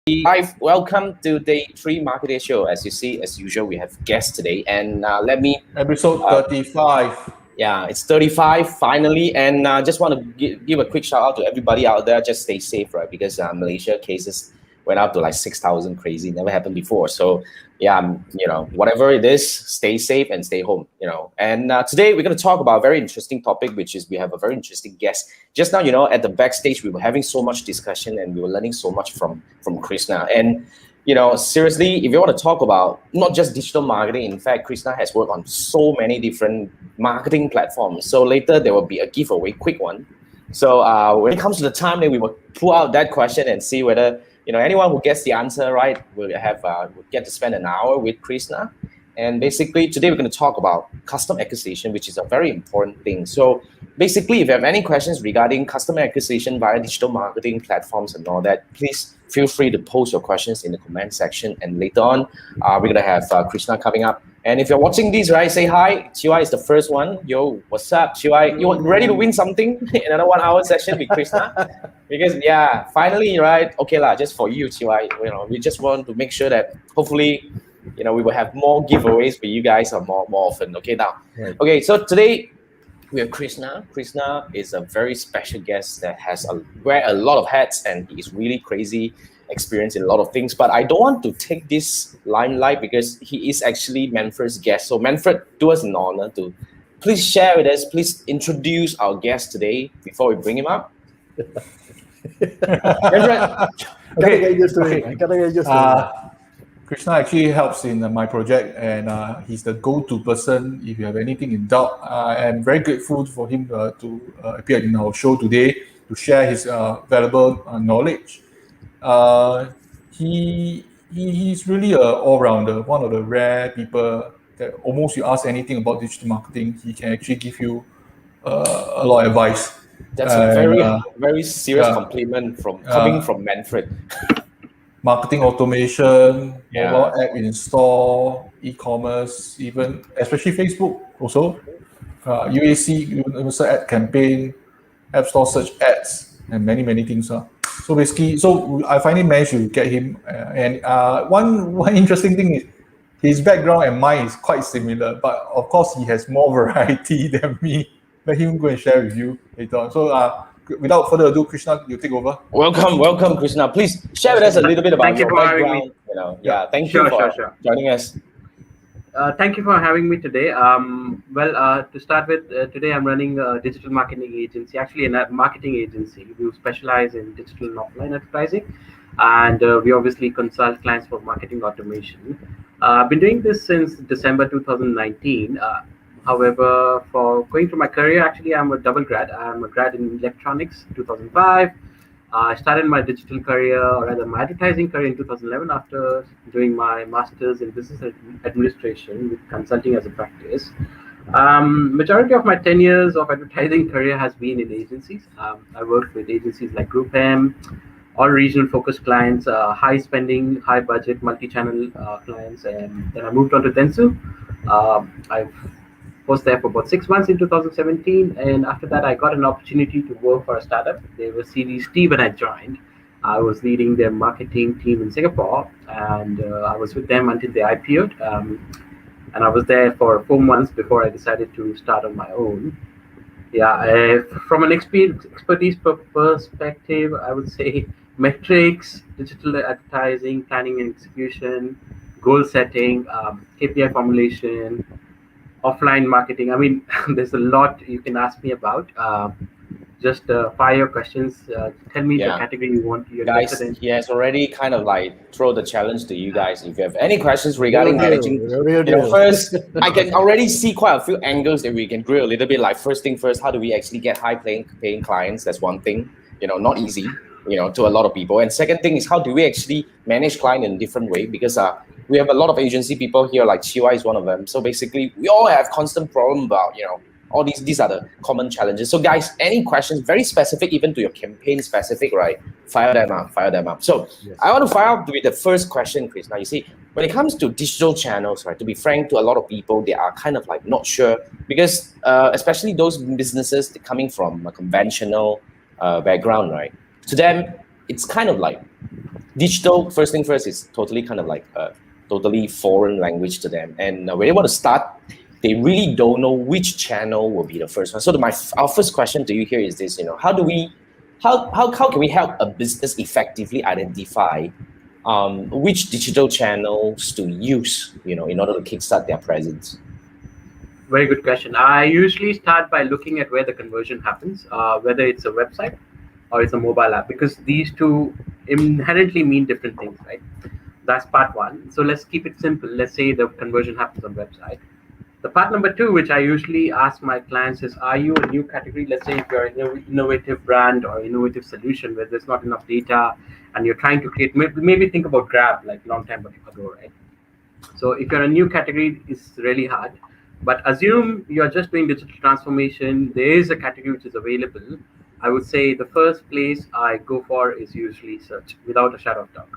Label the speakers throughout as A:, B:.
A: Hi, welcome to day 3 marketing show. As you see, as usual, we have guests today, and let me.
B: Episode 35.
A: Yeah, it's 35 finally, and just want to give a quick shout out to everybody out there. Just stay safe, right? Because Malaysia cases went up to like 6,000, crazy, never happened before. So yeah, whatever it is, stay safe and stay home. And today we're going to talk about a very interesting topic, which is we have a very interesting guest. Just now, at the backstage, we were having so much discussion and we were learning so much from Krishna. And seriously, if you want to talk about not just digital marketing, in fact, Krishna has worked on so many different marketing platforms. So later there will be a giveaway, quick one. So when it comes to the time, then we will pull out that question and see whether anyone who gets the answer right will get to spend an hour with Krishna. And basically, today we're going to talk about custom acquisition, which is a very important thing. So basically, if you have any questions regarding customer acquisition via digital marketing platforms and all that, please feel free to post your questions in the comment section. And later on, we're going to have Krishna coming up. And if you're watching this, right, say hi. Chiwai is the first one. Yo, what's up, Chiwai? You ready to win something? Another 1 hour session with Krishna? Because, yeah, finally, right? Okay, just for you, Chiwai. We just want to make sure that hopefully, we will have more giveaways for you guys more often. Okay, now. Okay, so today we have Krishna. Krishna is a very special guest that has wear a lot of hats and he's really crazy, experienced in a lot of things. But I don't want to take this limelight because he is actually Manfred's guest. So Manfred, do us an honor to please share with us, please introduce our guest today before we bring him up. Manfred.
B: Krishna actually helps in my project, and he's the go-to person if you have anything in doubt. I'm very grateful for him to appear in our show today to share his valuable knowledge. He's really an all-rounder, one of the rare people that almost you ask anything about digital marketing, he can actually give you a lot of advice.
A: That's a very serious compliment coming from Manfred.
B: Marketing automation, mobile app install, e-commerce, even especially Facebook also, UAC, universal ad campaign, app store search ads, and many things. So basically, I finally managed to get him. And one interesting thing is his background and mine is quite similar, but of course he has more variety than me. Let him go and share with you later on. So without further ado, Krishna, you take over.
A: Welcome, Krishna. Please share with us a little bit about your background. Thank you for joining us.
C: Thank you for having me today. To start with, today I'm running a digital marketing agency, actually a marketing agency. We specialize in digital and offline advertising, and we obviously consult clients for marketing automation. I've been doing this since December 2019. However, for going through my career, actually, I'm a double grad. I'm a grad in electronics, 2005. I started my digital career, or rather my advertising career in 2011 after doing my master's in business administration with consulting as a practice. Majority of my 10 years of advertising career has been in agencies. I worked with agencies like Group M, all regional focused clients, high spending, high budget, multi-channel clients. And then I moved on to Dentsu. I was there for about 6 months in 2017, and after that I got an opportunity to work for a startup. They were Series T when I joined. I was leading their marketing team in Singapore, and I was with them until they IPO'd, and I was there for 4 months before I decided to start on my own. From an expertise perspective, I would say metrics, digital advertising, planning and execution, goal setting, KPI formulation, offline marketing. I mean, there's a lot you can ask me about. Just fire your questions. Tell me the category you want.
A: Guys, he has already kind of throw the challenge to you guys. If you have any questions regarding managing, first, I can already see quite a few angles that we can grill a little bit. Like first thing first, how do we actually get high-paying clients? That's one thing. Not easy. To a lot of people. And second thing is how do we actually manage client in a different way? Because we have a lot of agency people here, like Chiwai is one of them. So basically, we all have constant problem about, all these are the common challenges. So guys, any questions, very specific, even to your campaign specific, right? Fire them up. So yes. I want to fire up with the first question, Chris. Now, you see, when it comes to digital channels, right, to be frank, to a lot of people, they are kind of not sure because especially those businesses coming from a conventional background, right? To them, it's kind of digital, first thing first, is totally kind of like a totally foreign language to them. And when they want to start, they really don't know which channel will be the first one. So our first question to you here is this, how can we help a business effectively identify which digital channels to use, in order to kickstart their presence?
C: Very good question. I usually start by looking at where the conversion happens, whether it's a website or it's a mobile app, because these two inherently mean different things, right? That's part one. So let's keep it simple. Let's say the conversion happens on website. The part number two, which I usually ask my clients, is, are you a new category? Let's say if you're an innovative brand or innovative solution where there's not enough data and you're trying to create, maybe think about Grab like a long time ago, right? So if you're a new category, it's really hard. But assume you're just doing digital transformation, there is a category which is available. I would say the first place I go for is usually search, without a shadow of doubt.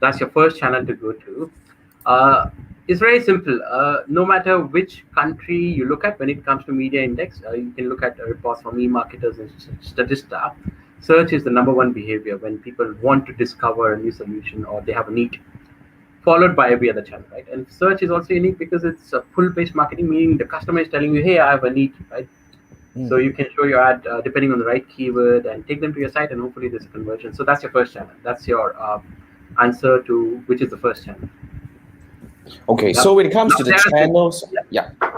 C: That's your first channel to go to. It's very simple. No matter which country you look at when it comes to media index, you can look at reports from eMarketers and Statista. Search is the number one behavior when people want to discover a new solution or they have a need, followed by every other channel, right? And search is also unique because it's a pull-based marketing, meaning the customer is telling you, hey, I have a need, right? So you can show your ad depending on the right keyword and take them to your site, and hopefully there's a conversion. So that's your first channel. That's your answer to which is the first channel.
A: Okay, so when it comes to the channels,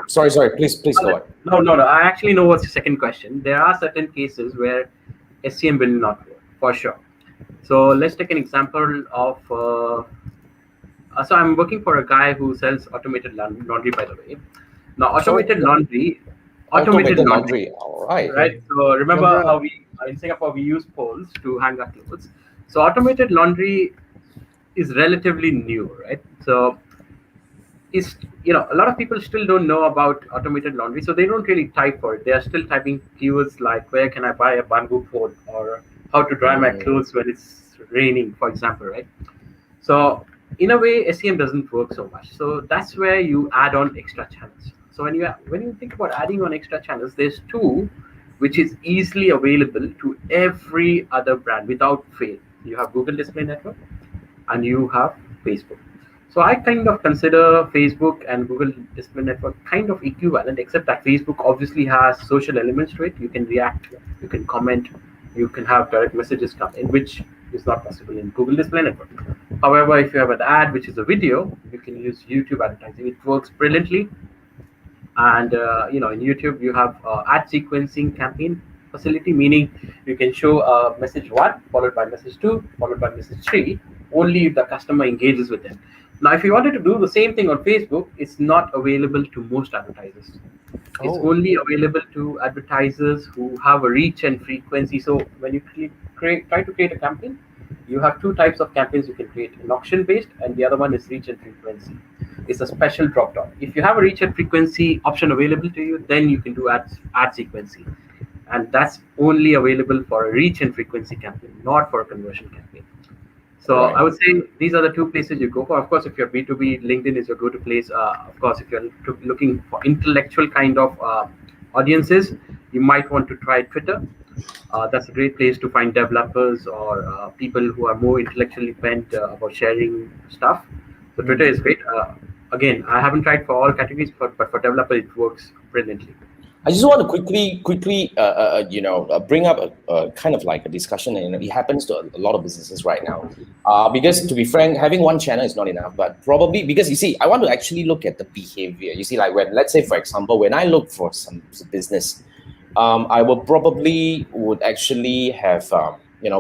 A: sorry, please go on.
C: No, I actually know what's your second question. There are certain cases where SEM will not work, for sure. So let's take an example of, so I'm working for a guy who sells automated laundry, by the way. Now, automated laundry,
A: all right.
C: Right. So remember how in Singapore, we use poles to hang our clothes. So automated laundry is relatively new, right? So a lot of people still don't know about automated laundry, so they don't really type for it. They are still typing keywords like, where can I buy a bamboo pole, or how to dry my clothes when it's raining, for example, right? So in a way, SEM doesn't work so much. So that's where you add on extra channels. So when you think about adding on extra channels, there's two which is easily available to every other brand without fail. You have Google Display Network and you have Facebook. So I kind of consider Facebook and Google Display Network kind of equivalent, except that Facebook obviously has social elements to it. You can react, you can comment, you can have direct messages come in, which is not possible in Google Display Network. However, if you have an ad which is a video, you can use YouTube advertising. It works brilliantly. And in YouTube, you have ad sequencing campaign facility, meaning you can show message 1 followed by message 2 followed by message 3 only if the customer engages with them. Now, if you wanted to do the same thing on Facebook, it's not available to most advertisers. It's only available to advertisers who have a reach and frequency. So when you try to create a campaign, you have two types of campaigns you can create: an auction-based, and the other one is reach and frequency. It's a special drop-down. If you have a reach and frequency option available to you, then you can do ad sequencing, and that's only available for a reach and frequency campaign, not for a conversion campaign. So I would say these are the two places you go for. Of course, if you're B2B, LinkedIn is your go-to place. Of course, if you're looking for intellectual kind of audiences, you might want to try Twitter. That's a great place to find developers or people who are more intellectually bent about sharing stuff. So Twitter is great. Again, I haven't tried for all categories, but for developer, it works brilliantly.
A: I just want to quickly, bring up a kind of like a discussion, and it happens to a lot of businesses right now. Because to be frank, having one channel is not enough, but probably because you see, I want to actually look at the behavior. You see, like let's say, for example, when I look for some business, I would actually have,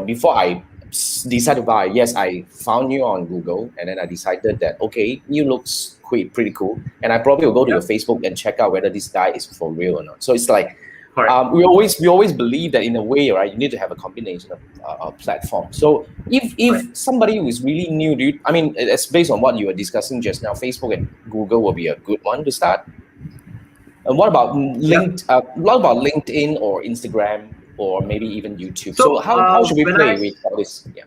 A: before I decide to buy, yes, I found you on Google, and then I decided that, okay, you looks pretty cool, and I probably will go to your Facebook and check out whether this guy is for real or not. So it's like, we always believe that in a way, right, you need to have a combination of platforms. So if somebody who is really new, it's based on what you were discussing just now, Facebook and Google will be a good one to start. And what about LinkedIn or Instagram or maybe even YouTube? So how should we play with all this? Yeah.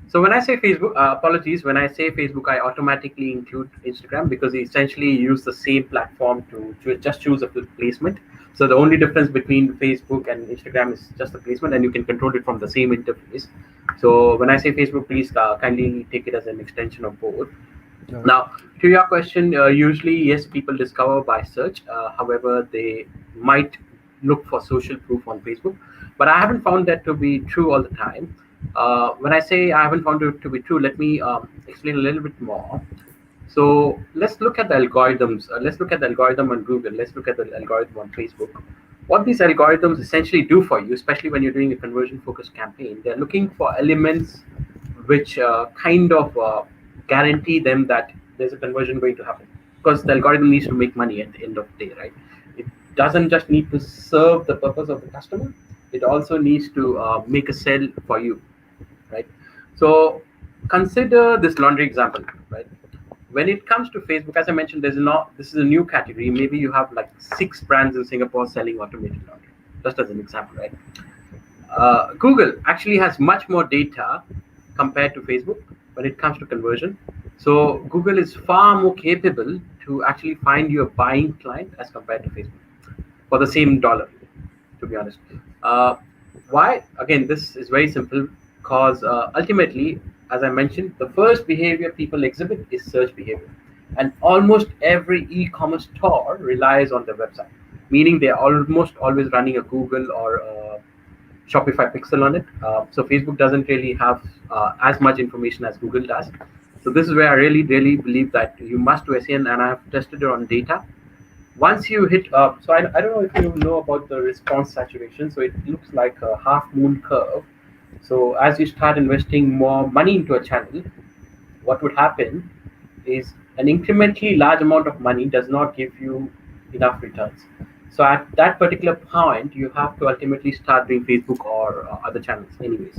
C: So when I say Facebook, apologies, when I say Facebook, I automatically include Instagram because they essentially use the same platform to just choose a placement. So the only difference between Facebook and Instagram is just the placement, and you can control it from the same interface. So when I say Facebook, please kindly take it as an extension of both. Now, to your question, usually, yes, people discover by search. However, they might look for social proof on Facebook, but I haven't found that to be true all the time. When I say I haven't found it to be true, let me explain a little bit more. So let's look at the algorithms. Let's look at the algorithm on Google. Let's look at the algorithm on Facebook. What these algorithms essentially do for you, especially when you're doing a conversion-focused campaign, they're looking for elements which kind of guarantee them that there's a conversion going to happen, because the algorithm needs to make money at the end of the day, right? It doesn't just need to serve the purpose of the customer, it also needs to make a sale for you, right? So consider this laundry example, right? When it comes to Facebook, as I mentioned, this is a new category. Maybe you have like 6 brands in Singapore selling automated laundry, just as an example, right? Google actually has much more data compared to Facebook when it comes to conversion. So Google is far more capable to actually find you a buying client as compared to Facebook for the same dollar, to be honest. Why? Again, this is very simple, because ultimately, as I mentioned, the first behavior people exhibit is search behavior. And almost every e-commerce store relies on their website, meaning they're almost always running a Google or a Shopify pixel on it. So Facebook doesn't really have as much information as Google does. So this is where I really believe that you must do SEM, and I have tested it on data. Once you hit up, so I don't know if you know about the response saturation. So it looks like a half moon curve. So as you start investing more money into a channel, what would happen is an incrementally large amount of money does not give you enough returns. So at that particular point, you have to ultimately start doing Facebook or other channels anyways.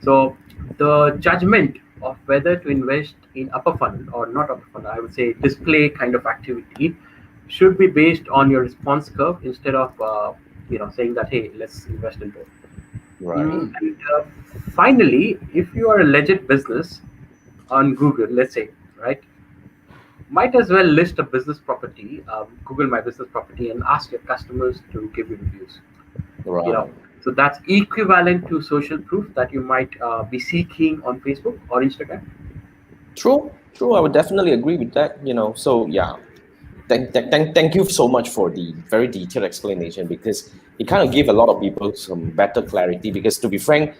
C: So the judgment of whether to invest in upper funnel or not upper funnel, I would say display kind of activity, should be based on your response curve instead of saying that, hey, let's invest in both.
A: Right.
C: And finally, if you are a legit business on Google, let's say, right, might as well list a business property, Google My Business Property, and ask your customers to give you reviews.
A: Right.
C: So that's equivalent to social proof that you might be seeking on Facebook or Instagram.
A: True. I would definitely agree with that. So yeah. Thank you so much for the very detailed explanation, because it kind of gave a lot of people some better clarity. Because to be frank,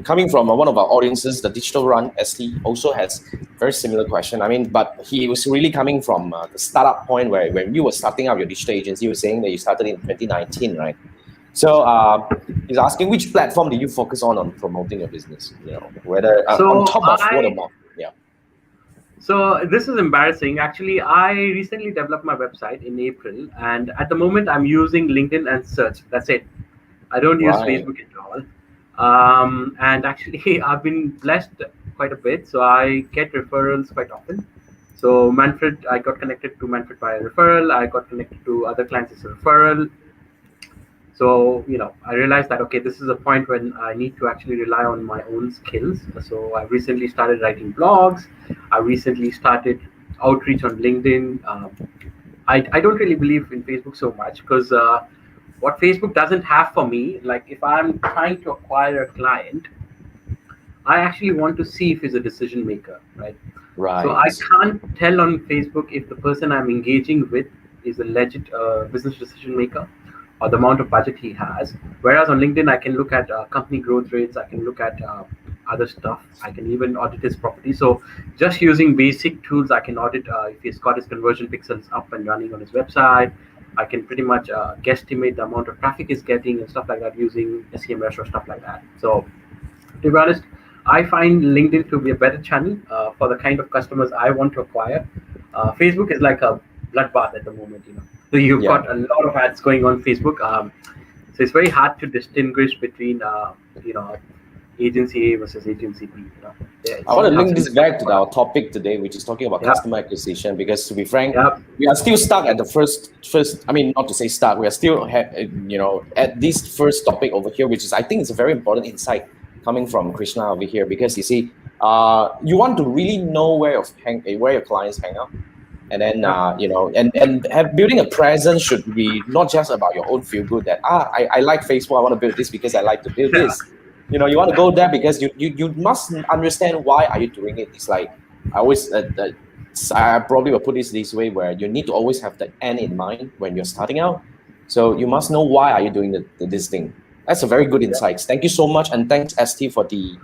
A: coming from one of our audiences, the Digital Run ST also has very similar question. I mean, but he was really coming from the startup point where when you were starting out your digital agency, you were saying that you started in 2019, right? So he's asking, which platform do you focus on promoting your business? Whether on top of word of mouth. Yeah.
C: So this is embarrassing. Actually, I recently developed my website in April, and at the moment I'm using LinkedIn and search. That's it. I don't use Facebook at all. And actually, I've been blessed quite a bit, so I get referrals quite often. So Manfred, I got connected to Manfred by a referral. I got connected to other clients as a referral. So, I realized that, okay, this is a point when I need to actually rely on my own skills. So I recently started writing blogs. I recently started outreach on LinkedIn. I don't really believe in Facebook so much, because what Facebook doesn't have for me, like if I'm trying to acquire a client, I actually want to see if he's a decision maker, right?
A: Right.
C: So I can't tell on Facebook if the person I'm engaging with is a legit business decision maker, or the amount of budget he has. Whereas on LinkedIn, I can look at company growth rates, I can look at other stuff, I can even audit his property. So just using basic tools, I can audit if he's got his conversion pixels up and running on his website. I can pretty much guesstimate the amount of traffic he's getting and stuff like that using SEMrush or stuff like that. So to be honest, I find LinkedIn to be a better channel for the kind of customers I want to acquire. Facebook is like a bloodbath at the moment, So you've got a lot of ads going on Facebook. So it's very hard to distinguish between, agency A versus agency B.
A: I want to link this back to our topic today, which is talking about customer acquisition. Because to be frank, we are still stuck at the first. I mean, not to say stuck. We are still, at this first topic over here, which is, I think, it's a very important insight coming from Krishna over here. Because you see, you want to really know where your clients hang out. And then building a presence should be not just about your own feel good. That I like Facebook. I want to build this because I like to build this. You want to go there because you must understand why are you doing it. It's like I always I probably will put this way, where you need to always have the end in mind when you're starting out. So you must know why are you doing this thing. That's a very good insights. Thank you so much, and thanks ST for the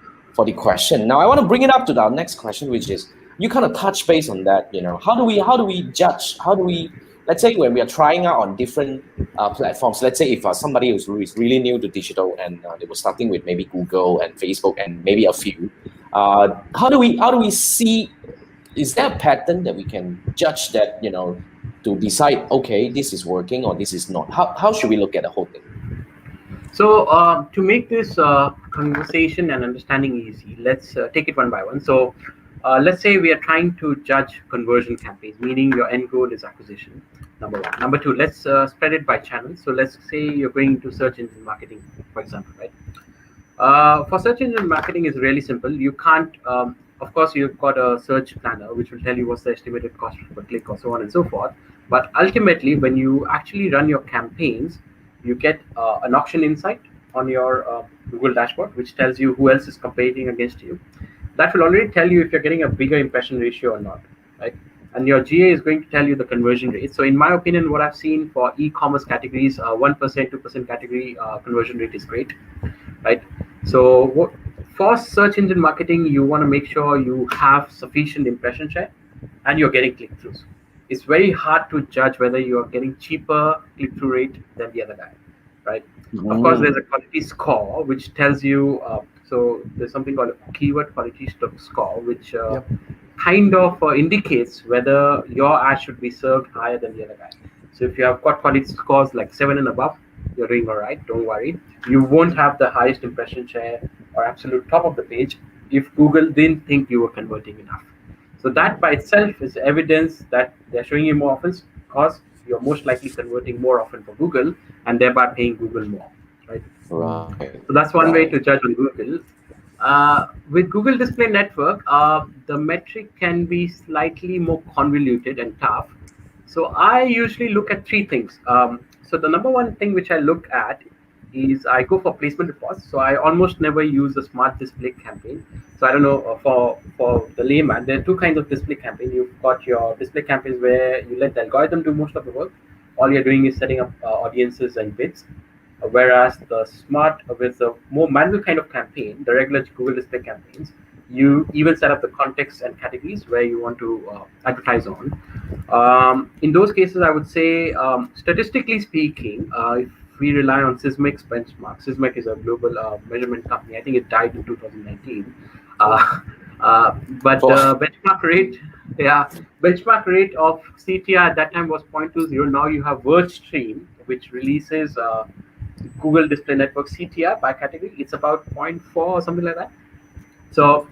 A: question. Now I want to bring it up to our next question, which is you kind of touch base on that. How do we judge? How do we, let's say when we are trying out on different platforms. Let's say if somebody who's really new to digital and they were starting with maybe Google and Facebook and maybe a few. How do we see? Is there a pattern that we can judge that to decide, okay, this is working or this is not? How should we look at the whole thing?
C: So to make this conversation and understanding easy, let's take it one by one. So let's say we are trying to judge conversion campaigns, meaning your end goal is acquisition, number one. Number two, let's spread it by channels. So let's say you're going to search engine marketing, for example, right? For search engine marketing, is really simple. You can't, of course, you've got a search planner, which will tell you what's the estimated cost per click or so on and so forth. But ultimately, when you actually run your campaigns, you get an auction insight on your Google dashboard, which tells you who else is competing against you. That will already tell you if you're getting a bigger impression ratio or not, right? And your GA is going to tell you the conversion rate. So in my opinion, what I've seen for e-commerce categories, 1%, 2% category conversion rate is great, right? So for search engine marketing, you want to make sure you have sufficient impression share and you're getting click-throughs. It's very hard to judge whether you're getting cheaper click-through rate than the other guy, right? Of course, there's a quality score, which tells you, so there's something called a keyword quality score, which kind of indicates whether your ad should be served higher than the other guy. So if you have got quality scores like 7 and above, you're doing all right, don't worry. You won't have the highest impression share or absolute top of the page if Google didn't think you were converting enough. So that by itself is evidence that they're showing you more often because you're most likely converting more often for Google and thereby paying Google more, right?
A: Right.
C: So that's one way to judge on Google. With Google Display Network, the metric can be slightly more convoluted and tough. So I usually look at three things. So the number one thing which I look at is I go for placement reports. So I almost never use a smart display campaign. So I don't know, for the layman, there are two kinds of display campaign. You've got your display campaigns where you let the algorithm do most of the work. All you're doing is setting up audiences and bids. Whereas the smart, with the more manual kind of campaign, the regular Google display campaigns, you even set up the context and categories where you want to advertise on. In those cases, I would say, statistically speaking, if we rely on Sysmec's benchmark. Sysmec is a global measurement company. I think it died in 2019. But the benchmark rate of CTR at that time was 0.20. Now you have WordStream, which releases Google Display Network CTR by category. It's about 0.4 or something like that. So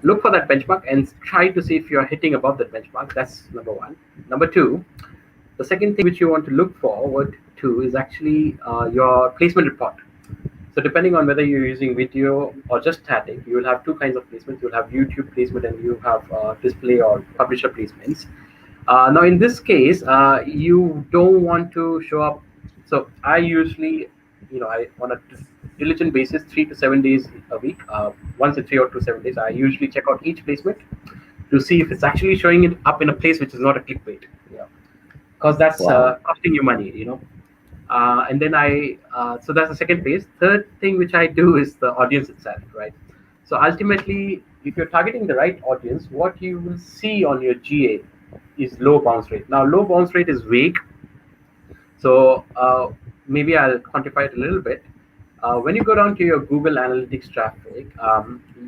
C: look for that benchmark and try to see if you're hitting above that benchmark. That's number one. Number two, the second thing which you want to look forward to is actually your placement report. So depending on whether you're using video or just static, you will have two kinds of placements. You'll have YouTube placement and you have display or publisher placements. Now in this case, you don't want to show up. So I usually, I on a diligent basis, 3 to 7 days a week, once in 3 or 7 days, I usually check out each placement to see if it's actually showing it up in a place which is not a clickbait. Because that's costing you money, and then so that's the second phase. Third thing which I do is the audience itself, right? So ultimately, if you're targeting the right audience, what you will see on your GA is low bounce rate. Now, low bounce rate is vague. So maybe I'll quantify it a little bit. When you go down to your Google Analytics traffic,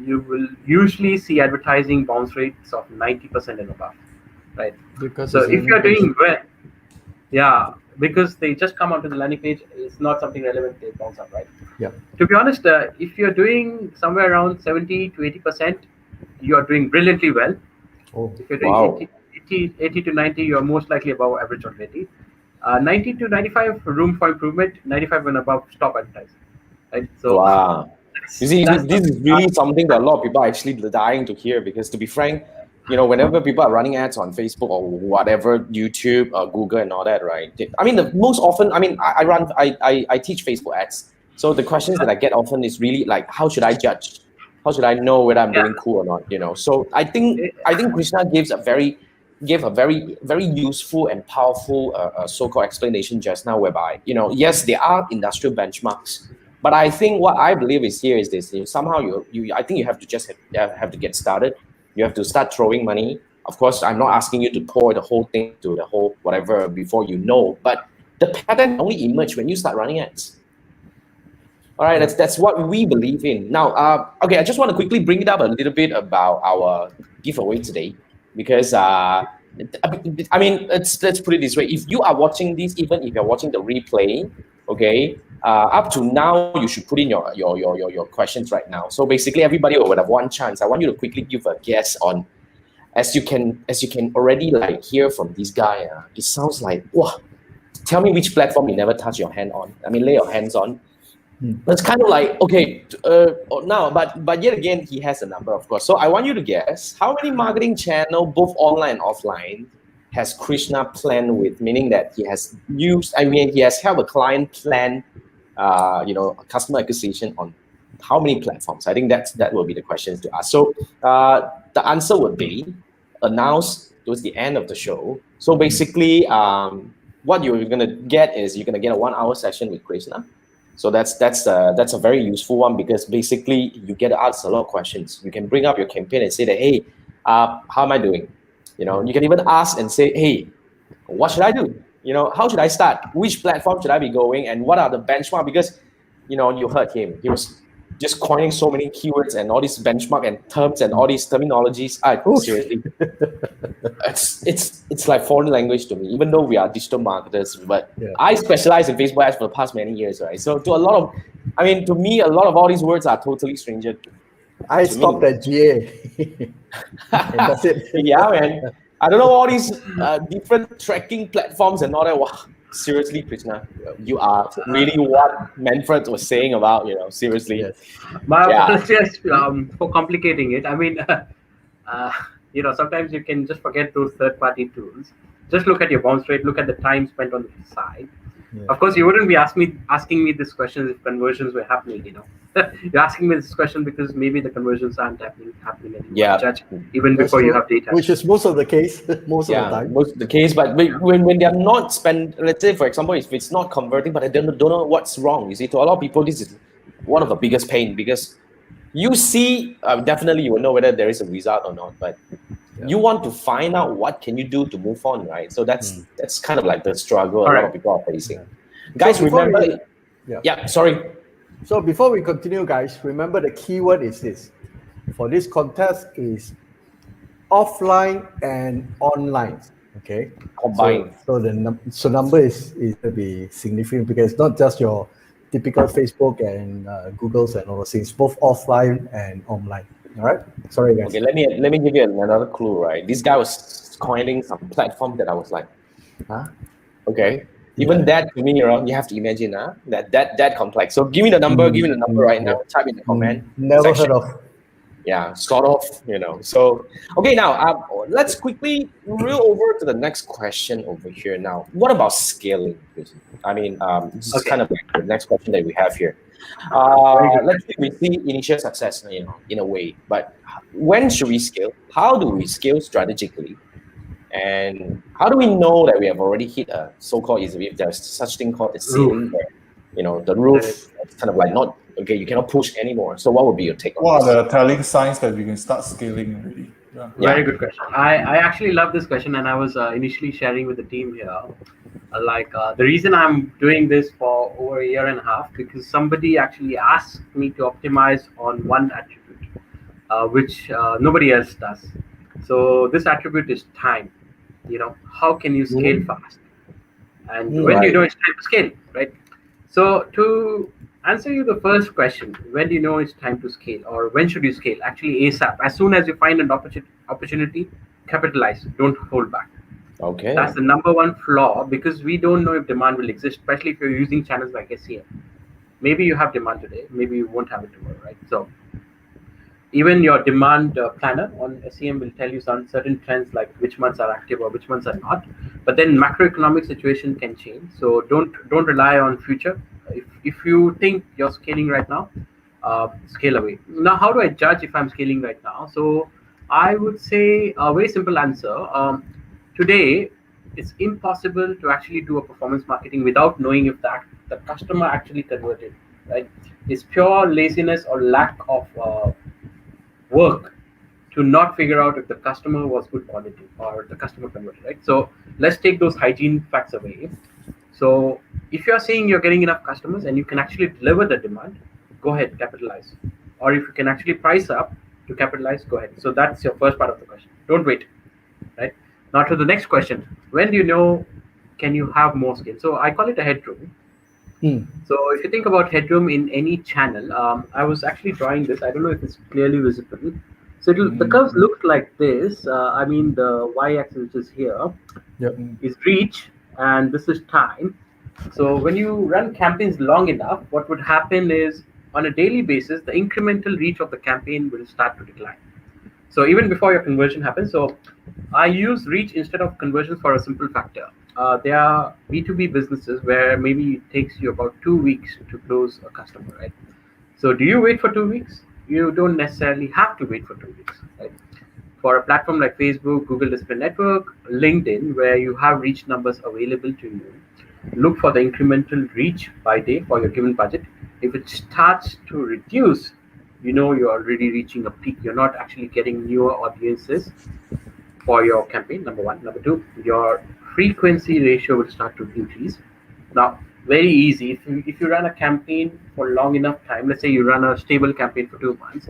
C: you will usually see advertising bounce rates of 90% and above, right?
D: Because
C: so if you're doing well, because they just come onto the landing page, it's not something relevant, they bounce up, right?
D: Yeah.
C: To be honest, if you're doing somewhere around 70 to 80%, you are doing brilliantly well.
D: Oh,
C: if you're doing 80 to 90, you're most likely above average already. 90 to 95, room for improvement. 95 and above, stop advertising. Right? So,
A: you see, this is really something that a lot of people are actually dying to hear, because to be frank, whenever people are running ads on Facebook or whatever, YouTube or Google and all that, right? The most often, I teach Facebook ads. So the questions that I get often is really like, how should I judge? How should I know whether I'm doing cool or not? So I think Krishna gave a very very useful and powerful so-called explanation just now, whereby yes, there are industrial benchmarks, but I think what I believe is this: somehow I think you have to just have to get started. You have to start throwing money. Of course, I'm not asking you to pour the whole thing to the whole whatever before but the pattern only emerge when you start running ads. All right, that's what we believe in. Now, okay, I just want to quickly bring it up a little bit about our giveaway today, because let's put it this way: if you are watching this, even if you're watching the replay, okay, up to now, you should put in your questions right now. So basically, everybody would have one chance. I want you to quickly give a guess on, as you can already like hear from this guy. It sounds like, wow. Tell me which platform you never touch your hand on. Lay your hands on. It's kind of like, okay, now, but yet again, he has a number, of course. So I want you to guess how many marketing channel, both online and offline, has Krishna planned with, meaning that he has he has helped a client plan, customer acquisition on how many platforms. I think that will be the questions to ask. So the answer would be announced towards the end of the show. So basically, what you're gonna get is you're gonna get a 1 hour session with Krishna. So that's a very useful one, because basically you get to ask a lot of questions. You can bring up your campaign and say that, hey, how am I doing? You can even ask and say, hey, what should I do? How should I start? Which platform should I be going? And what are the benchmarks? Because you heard him. He was just coining so many keywords and all these benchmark and terms and all these terminologies. Seriously, it's like foreign language to me, even though we are digital marketers. But I specialize in Facebook ads for the past many years, right? So to me, a lot of all these words are totally stranger.
D: I stopped at GA. That's it.
A: Yeah, man. I don't know all these different tracking platforms and all that. Wow. Seriously, Krishna, you are really what Manfred was saying about, seriously.
C: Yes. My apologies for complicating it. Sometimes you can just forget those third-party tools. Just look at your bounce rate, look at the time spent on the site. Yeah. Of course, you wouldn't be asking me this question if conversions were happening, You're asking me this question because maybe the conversions aren't happening anymore.
A: Yeah.
C: Judge even before you have data.
D: Which is most of the case, most of the time.
A: Most of the case, but when they are not spent, let's say, for example, if it's not converting, but I don't know what's wrong. You see, to a lot of people, this is one of the biggest pain, because you see, definitely you will know whether there is a result or not, but you want to find out what can you do to move on, right? So that's kind of like the struggle a lot of people are facing. Guys,
D: so
A: remember, sorry.
D: So before we continue, guys, remember the keyword is this. For this contest is offline and online. Okay.
A: Combined.
D: So the number is going to be significant, because it's not just your typical Facebook and Google's and all those things, both offline and online. All right. Sorry, guys.
A: Okay, let me give you another clue, right? This guy was coining some platform that I was like, huh? Okay. Even that, to me, you have to imagine that complex. So give me the number, right now. Type in the comment.
D: Never heard of.
A: Yeah, sort of, So, okay, now let's quickly reel over to the next question over here. Now, what about scaling? This is kind of like the next question that we have here. Let's say we see initial success, in a way, but when should we scale? How do we scale strategically? And how do we know that we have already hit a so-called, if there's such thing called a ceiling, where, the roof is kind of like not, okay, you cannot push anymore. So what would be your take on
B: What are the telling signs that we can start scaling already?
C: Very good question. I actually love this question, and I was initially sharing with the team here. The reason I'm doing this for over a year and a half, because somebody actually asked me to optimize on one attribute, which nobody else does. So this attribute is time. How can you scale fast? And when do you know it's time to scale, right? So to answer you the first question, when do you know it's time to scale, or when should you scale? Actually, ASAP. As soon as you find an opportunity, capitalize. Don't hold back.
A: Okay.
C: That's the number one flaw, because we don't know if demand will exist, especially if you're using channels like SEM. Maybe you have demand today, maybe you won't have it tomorrow, right? So Even your demand planner on SEM will tell you some certain trends, like which months are active or which months are not. But then macroeconomic situation can change, so don't rely on future. If you think you're scaling right now, scale away. Now, how do I judge if I'm scaling right now? So I would say a very simple answer. Today, it's impossible to actually do a performance marketing without knowing if the customer actually converted. Right? It's pure laziness or lack of work to not figure out if the customer was good quality or the customer converted. Right? So let's take those hygiene facts away. So if you're saying you're getting enough customers and you can actually deliver the demand, go ahead, capitalize. Or if you can actually price up to capitalize, go ahead. So that's your first part of the question. Don't wait, right? Now to the next question. When do you know can you have more scale? So I call it a headroom. So if you think about headroom in any channel, I was actually drawing this. I don't know if it's clearly visible. So the curves look like this. I mean, the y-axis, which is here, is reach, and this is time. So when you run campaigns long enough, what would happen is on a daily basis, the incremental reach of the campaign will start to decline. So even before your conversion happens, so I use reach instead of conversions for a simple factor. There are B2B businesses where maybe it takes you about 2 weeks to close a customer, right? So do you wait for 2 weeks? You don't necessarily have to wait for 2 weeks, right? For a platform like Facebook, Google Display Network, LinkedIn, where you have reach numbers available to you, look for the incremental reach by day for your given budget. If it starts to reduce, you know you're already reaching a peak. You're not actually getting newer audiences for your campaign, number one. Number two, your frequency ratio will start to increase. Now, very easy. If you run a campaign for long enough time, let's say you run a stable campaign for 2 months,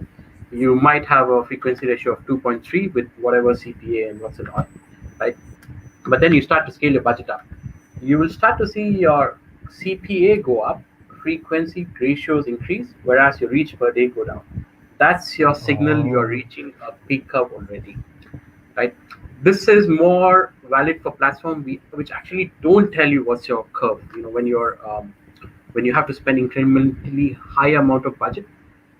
C: you might have a frequency ratio of 2.3 with whatever CPA and what's not, right? But then you start to scale your budget up. You will start to see your CPA go up, frequency ratios increase, whereas your reach per day go down. That's your signal you're reaching a peak curve already, right? This is more valid for platforms which actually don't tell you what's your curve. You know, when you have to spend incrementally high amount of budget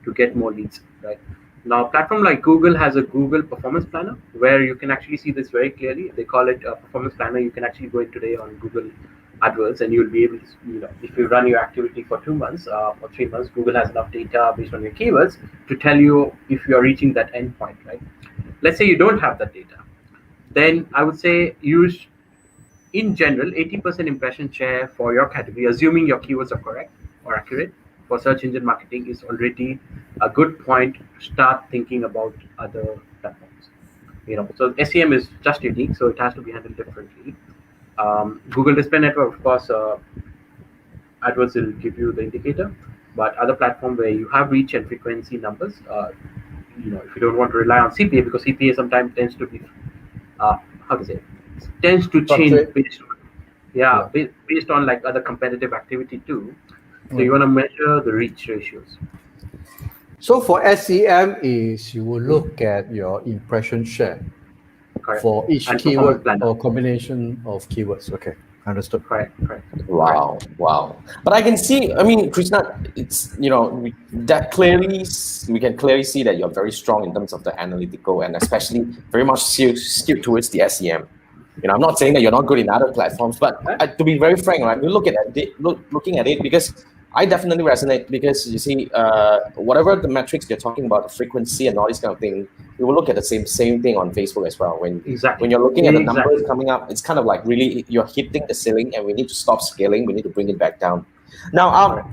C: to get more leads, right? Now, a platform like Google has a Google Performance Planner where you can actually see this very clearly. They call it a Performance Planner. You can actually go in today on Google AdWords and you'll be able to, you know, if you run your activity for 2 months or 3 months, Google has enough data based on your keywords to tell you if you are reaching that endpoint, right? Let's say you don't have that data. Then I would say use, in general, 80% impression share for your category, assuming your keywords are correct or accurate. For search engine marketing is already a good point to start thinking about other platforms. You know, so SEM is just unique, so it has to be handled differently. Google Display Network, of course, AdWords will give you the indicator, but other platform where you have reach and frequency numbers, you know, if you don't want to rely on CPA, because CPA sometimes tends to be, how to say, tends to change based on like other competitive activity too. So you want to measure the reach ratios.
D: So for SEM is you will look at your impression share.
C: Correct.
D: For each
C: And
D: keyword or combination of keywords. Okay, understood.
C: Correct.
A: Wow. But I can see, I mean, Krishna, it's, you know, we can clearly see that you're very strong in terms of the analytical and especially very much skewed towards the SEM. You know, I'm not saying that you're not good in other platforms, but to be very frank, right, we looking at it because I definitely resonate because you see, whatever the metrics you're talking about, the frequency and all this kind of thing, we will look at the same thing on Facebook as well. When you're looking at the numbers coming up, it's kind of like really you're hitting the ceiling, and we need to stop scaling. We need to bring it back down. Now,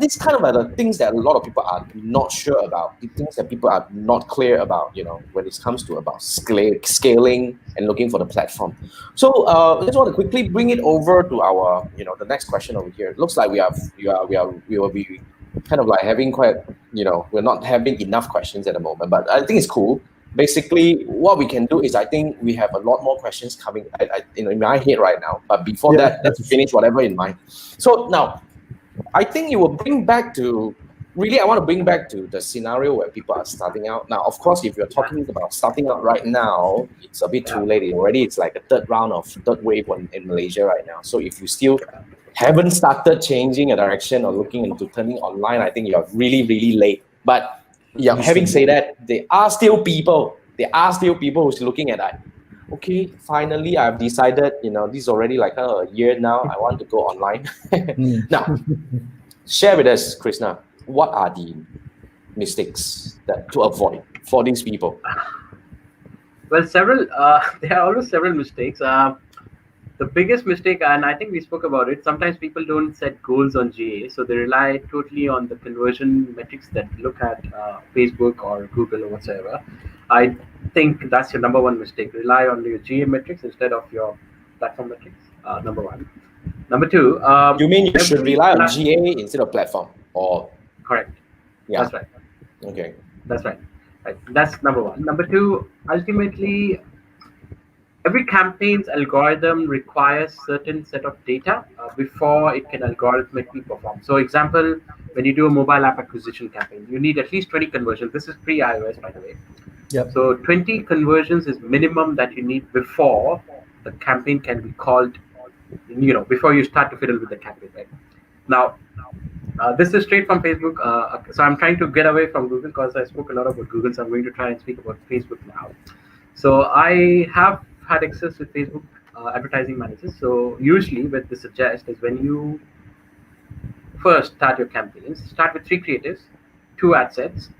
A: these kind of are the things that a lot of people are not sure about, the things that people are not clear about, you know, when it comes to about scaling and looking for the platform. So I just want to quickly bring it over to our, you know, the next question over here. It looks like we will be kind of like having quite, you know, we're not having enough questions at the moment, but I think it's cool. Basically, what we can do is I think we have a lot more questions coming in my head right now. But before that, let's finish whatever in mind. So now, I think you will bring back to, really, I want to bring back to the scenario where people are starting out. Now, of course, if you're talking about starting out right now, it's a bit too late. It's like a third wave in Malaysia right now. So if you still haven't started changing a direction or looking into turning online, I think you're really, really late. But Yeah, having said that, there are still people who's looking at that. Okay, finally I've decided, this is already like a year now, I want to go online. Now, share with us, Krishna, what are the mistakes that to avoid for these people?
C: Well, several. There are always several mistakes. The biggest mistake, and I think we spoke about it, sometimes people don't set goals on GA, so they rely totally on the conversion metrics that look at Facebook or Google or whatsoever. I think that's your number one mistake. Rely on your GA metrics instead of your platform metrics. Number one. Number two.
A: You mean you should
C: every
A: rely on
C: plat-
A: GA instead of platform? Or
C: Correct.
A: yeah,
C: That's right.
A: okay.
C: That's right. Right. That's number one. Number two, ultimately, every campaign's algorithm requires certain set of data before it can algorithmically perform. So example, when you do a mobile app acquisition campaign, you need at least 20 conversions. This is pre-iOS, by the way.
D: Yep.
C: So 20 conversions is minimum that you need before the campaign can be called, before you start to fiddle with the campaign, right? Now, this is straight from Facebook. So I'm trying to get away from Google because I spoke a lot about Google. So I'm going to try and speak about Facebook now. So I have had access with Facebook advertising managers. So usually what they suggest is when you first start your campaigns, start with 3 creatives, 2 ad sets,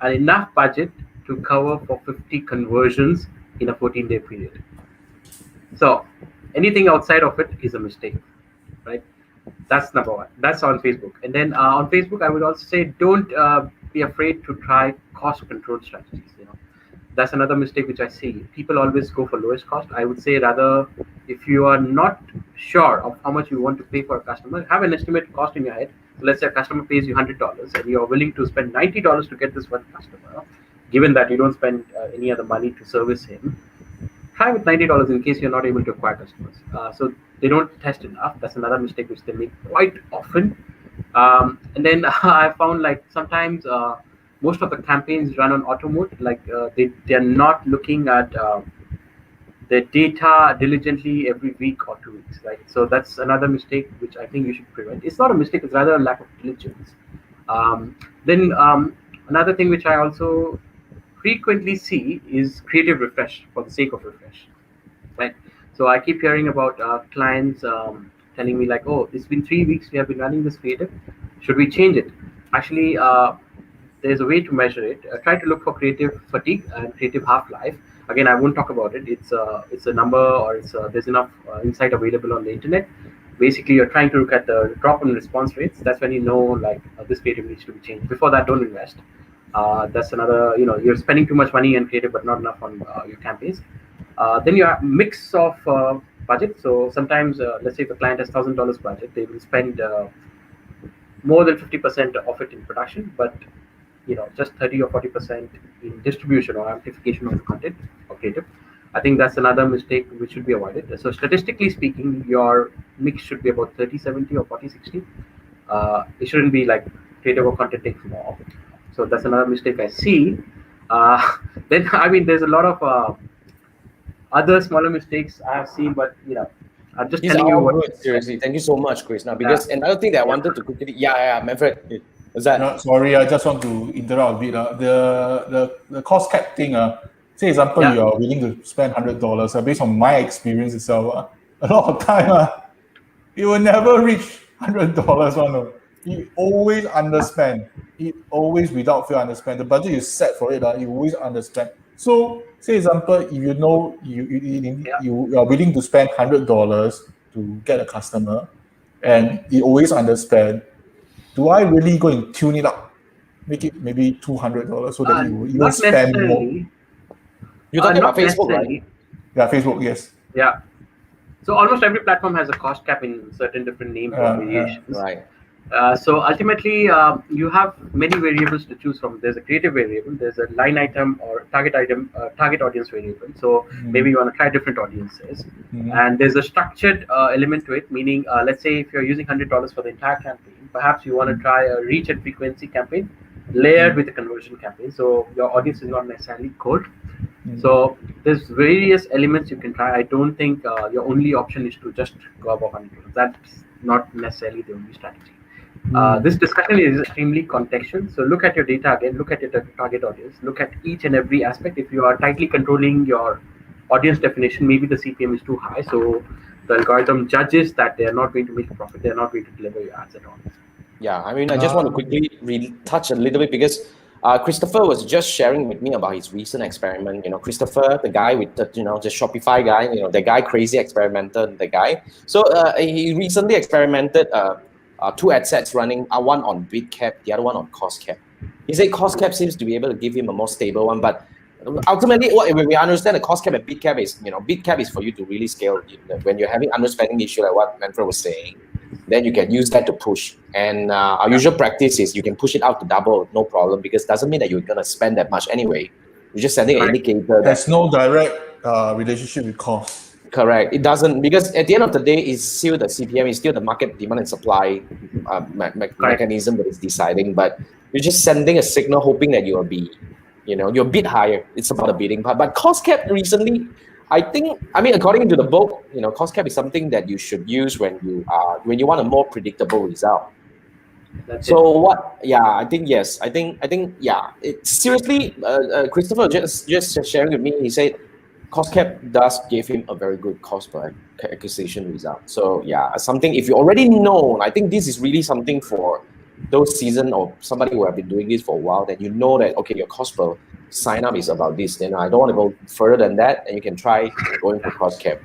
C: and enough budget to cover for 50 conversions in a 14-day period. So anything outside of it is a mistake, right? That's number one. That's on Facebook. And then on Facebook, I would also say don't be afraid to try cost control strategies. That's another mistake which I see. People always go for lowest cost. I would say rather, if you are not sure of how much you want to pay for a customer, have an estimated cost in your head. So let's say a customer pays you $100 and you are willing to spend $90 to get this one customer. Given that you don't spend any other money to service him, try with $90 in case you're not able to acquire customers. So they don't test enough. That's another mistake which they make quite often. And then I found like sometimes most of the campaigns run on auto mode. Like they're not looking at their data diligently every week or 2 weeks, right? So that's another mistake which I think you should prevent. It's not a mistake; it's rather a lack of diligence. Then another thing which I also frequently see is creative refresh for the sake of refresh, right? So I keep hearing about clients telling me like, oh, it's been 3 weeks we have been running this creative, should we change it? Actually, there's a way to measure it. Try to look for creative fatigue and creative half-life. Again, I won't talk about it. It's a number, or there's enough insight available on the internet. Basically, you're trying to look at the drop in response rates. That's when you know like this creative needs to be changed. Before that, don't invest. That's another, you're spending too much money on creative but not enough on your campaigns. Then you have mix of budget. So sometimes, let's say if a client has $1,000 budget, they will spend more than 50% of it in production, but just 30 or 40% in distribution or amplification of the content or creative. I think that's another mistake which should be avoided. So statistically speaking, your mix should be about 30-70 or 40-60. It shouldn't be like creative or content takes more. So that's another mistake I see. Then there's a lot of other smaller mistakes I have seen, but I'm just
A: These
C: telling
A: are
C: you
A: all
C: what.
A: good, seriously. Thank you so much, Krishna. Because another thing that I wanted to quickly, Manfred, was that?
B: No, sorry, I just want to interrupt a bit. The cost cap thing, say example, you are willing to spend $100. Based on my experience itself, a lot of time, you will never reach $100. You always underspend. It always without fail underspend. The budget you set for it, you always underspend. So, say example, if you know you are willing to spend $100 to get a customer, and you always underspend, do I really go and tune it up, make it maybe $200 so that you will even spend more?
A: You're talking about Facebook, right?
B: Yeah, Facebook, yes.
C: Yeah. So almost every platform has a cost cap in certain different names or variations.
A: Right.
C: So ultimately, you have many variables to choose from. There's a creative variable, there's a line item or target audience variable. So maybe you want to try different audiences. And there's a structured element to it, meaning let's say if you're using $100 for the entire campaign, perhaps you want to try a reach and frequency campaign layered with a conversion campaign. So your audience is not necessarily cold. So there's various elements you can try. I don't think your only option is to just go above $100. That's not necessarily the only strategy. This discussion is extremely contextual. So look at your data again, look at your target audience, look at each and every aspect. If you are tightly controlling your audience definition, maybe the CPM is too high. So the algorithm judges that they are not going to make a profit, they are not going to deliver your ads at all.
A: Yeah, I mean, I just want to quickly touch a little bit because Christopher was just sharing with me about his recent experiment. Christopher, the guy with the Shopify guy, the guy crazy experimenter, the guy. So he recently experimented two ad sets running, one on bid cap, the other one on cost cap. He said cost cap seems to be able to give him a more stable one, but ultimately, what we understand the cost cap and bid cap is, bid cap is for you to really scale when you're having underspending issue, like what Manfred was saying. Then you can use that to push. And our usual practice is you can push it out to double, no problem, because it doesn't mean that you're going to spend that much anyway. You're just sending an indicator.
B: There's no direct relationship with cost.
A: Correct. It doesn't, because at the end of the day, it's still the CPM, it's still the market demand and supply mechanism that is deciding. But you're just sending a signal hoping that you'll be, you're a bit higher. It's about the bidding part. But cost cap recently, according to the book, cost cap is something that you should use when you want a more predictable result. I think yes. I think yeah. Seriously, Christopher just sharing with me, he said cost cap does give him a very good cost per acquisition result. So yeah, something if you already know, I think this is really something for those seasoned or somebody who have been doing this for a while, that you know that okay, your cost per sign up is about this, then I don't want to go further than that, and you can try going for cost cap.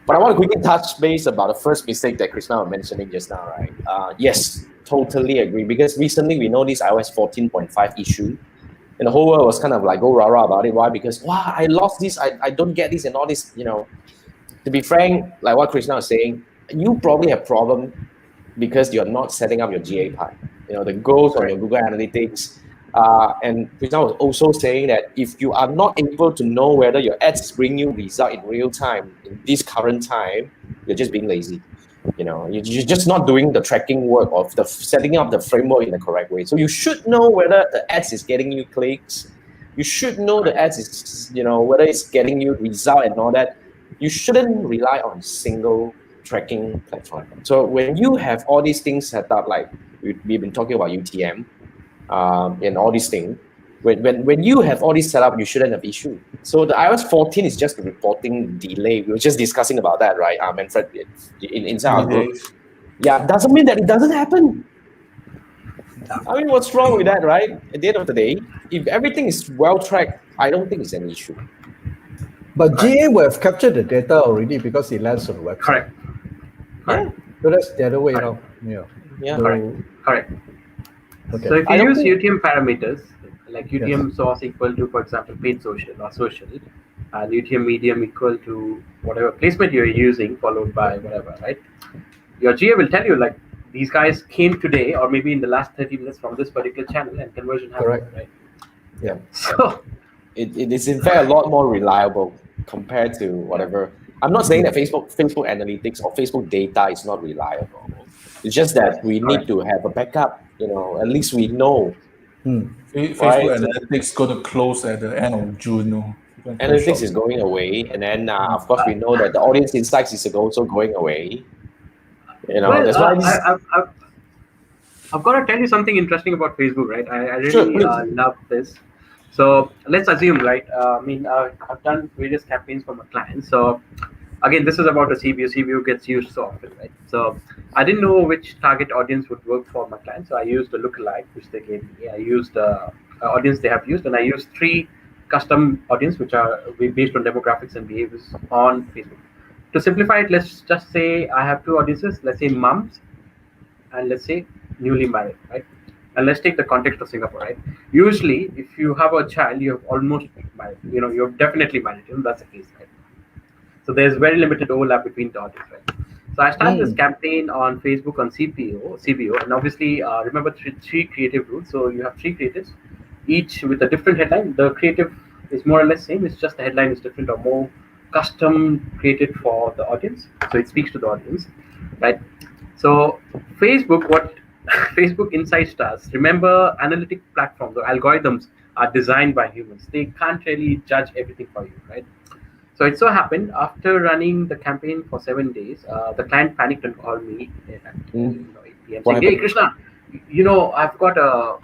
A: But I want to quickly touch base about the first mistake that Krishna was mentioning just now, right? Yes, totally agree, because recently we know this iOS 14.5 issue, and the whole world was kind of like go rah-rah about it. Why? Because wow, I lost this, I don't get this and all this, To be frank, like what Krishna was saying, you probably have problem because you're not setting up your GA part. The goals on your Google Analytics. And Krishna was also saying that if you are not able to know whether your ads bring you result in real time, in this current time, you're just being lazy. You're just not doing the tracking work of the setting up the framework in the correct way. So you should know whether the ads is getting you clicks. You should know the ads is, whether it's getting you result and all that. You shouldn't rely on single tracking platform. So when you have all these things set up, like we've been talking about UTM, and all these things, when you have all this set up, you shouldn't have issue. So the iOS 14 is just a reporting delay. We were just discussing about that, right? Manfred, inside our group. Yeah, doesn't mean that it doesn't happen. I mean, what's wrong with that, right? At the end of the day, if everything is well tracked, I don't think it's an issue.
D: But GA will have captured the data already because it lands on the website.
C: Correct.
D: Yeah. So that's the other way now.
A: Yeah.
C: Correct.
D: Okay.
C: So if you use UTM parameters, like UTM source equal to, for example, paid social or social, and UTM medium equal to whatever placement you're using, followed by whatever, right? Your GA will tell you, like, these guys came today or maybe in the last 30 minutes from this particular channel and conversion happened,
D: Correct.
C: right?
D: Yeah.
C: So
A: it is in fact a lot more reliable compared to whatever. I'm not saying that Facebook analytics or Facebook data is not reliable. It's just that we need to have a backup. At least we know.
B: Facebook
A: right?
B: Analytics going to close at the end of June.
A: Analytics is going away, and then of course we know that the audience insights is also going away. That's why
C: I've got to tell you something interesting about Facebook, right? I really
A: Sure,
C: love this. So let's assume, right? I've done various campaigns for my clients. So again, this is about a CBO. CBO gets used so often, right? So I didn't know which target audience would work for my clients. So I used a lookalike, which they gave me. I used audience they have used, and I used 3 custom audience, which are based on demographics and behaviors on Facebook. To simplify it, let's just say I have 2 audiences. Let's say moms, and let's say newly married, right? And let's take the context of Singapore, right? Usually, if you have a child, you have almost married. You're definitely married. That's the case, right? So there's very limited overlap between the audience, right? So I started this campaign on Facebook on CBO, and obviously remember three creative rules. So you have 3 creatives, each with a different headline. The creative is more or less same. It's just the headline is different or more custom created for the audience. So it speaks to the audience, right? So Facebook, what Facebook Insights does, remember analytic platforms or algorithms are designed by humans. They can't really judge everything for you, right? So it so happened after running the campaign for 7 days, the client panicked and called me at 8 p.m. saying, "Hey Krishna, I've got a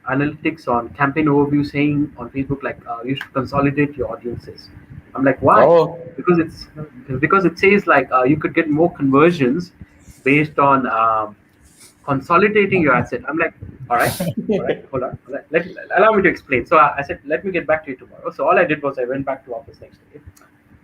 C: analytics on campaign overview saying on Facebook like you should consolidate your audiences. I'm like, why?
A: Oh,
C: Because it says like you could get more conversions based on consolidating your asset. I'm like, all right, hold on. Allow me to explain. So I said, let me get back to you tomorrow. So all I did was I went back to office next day.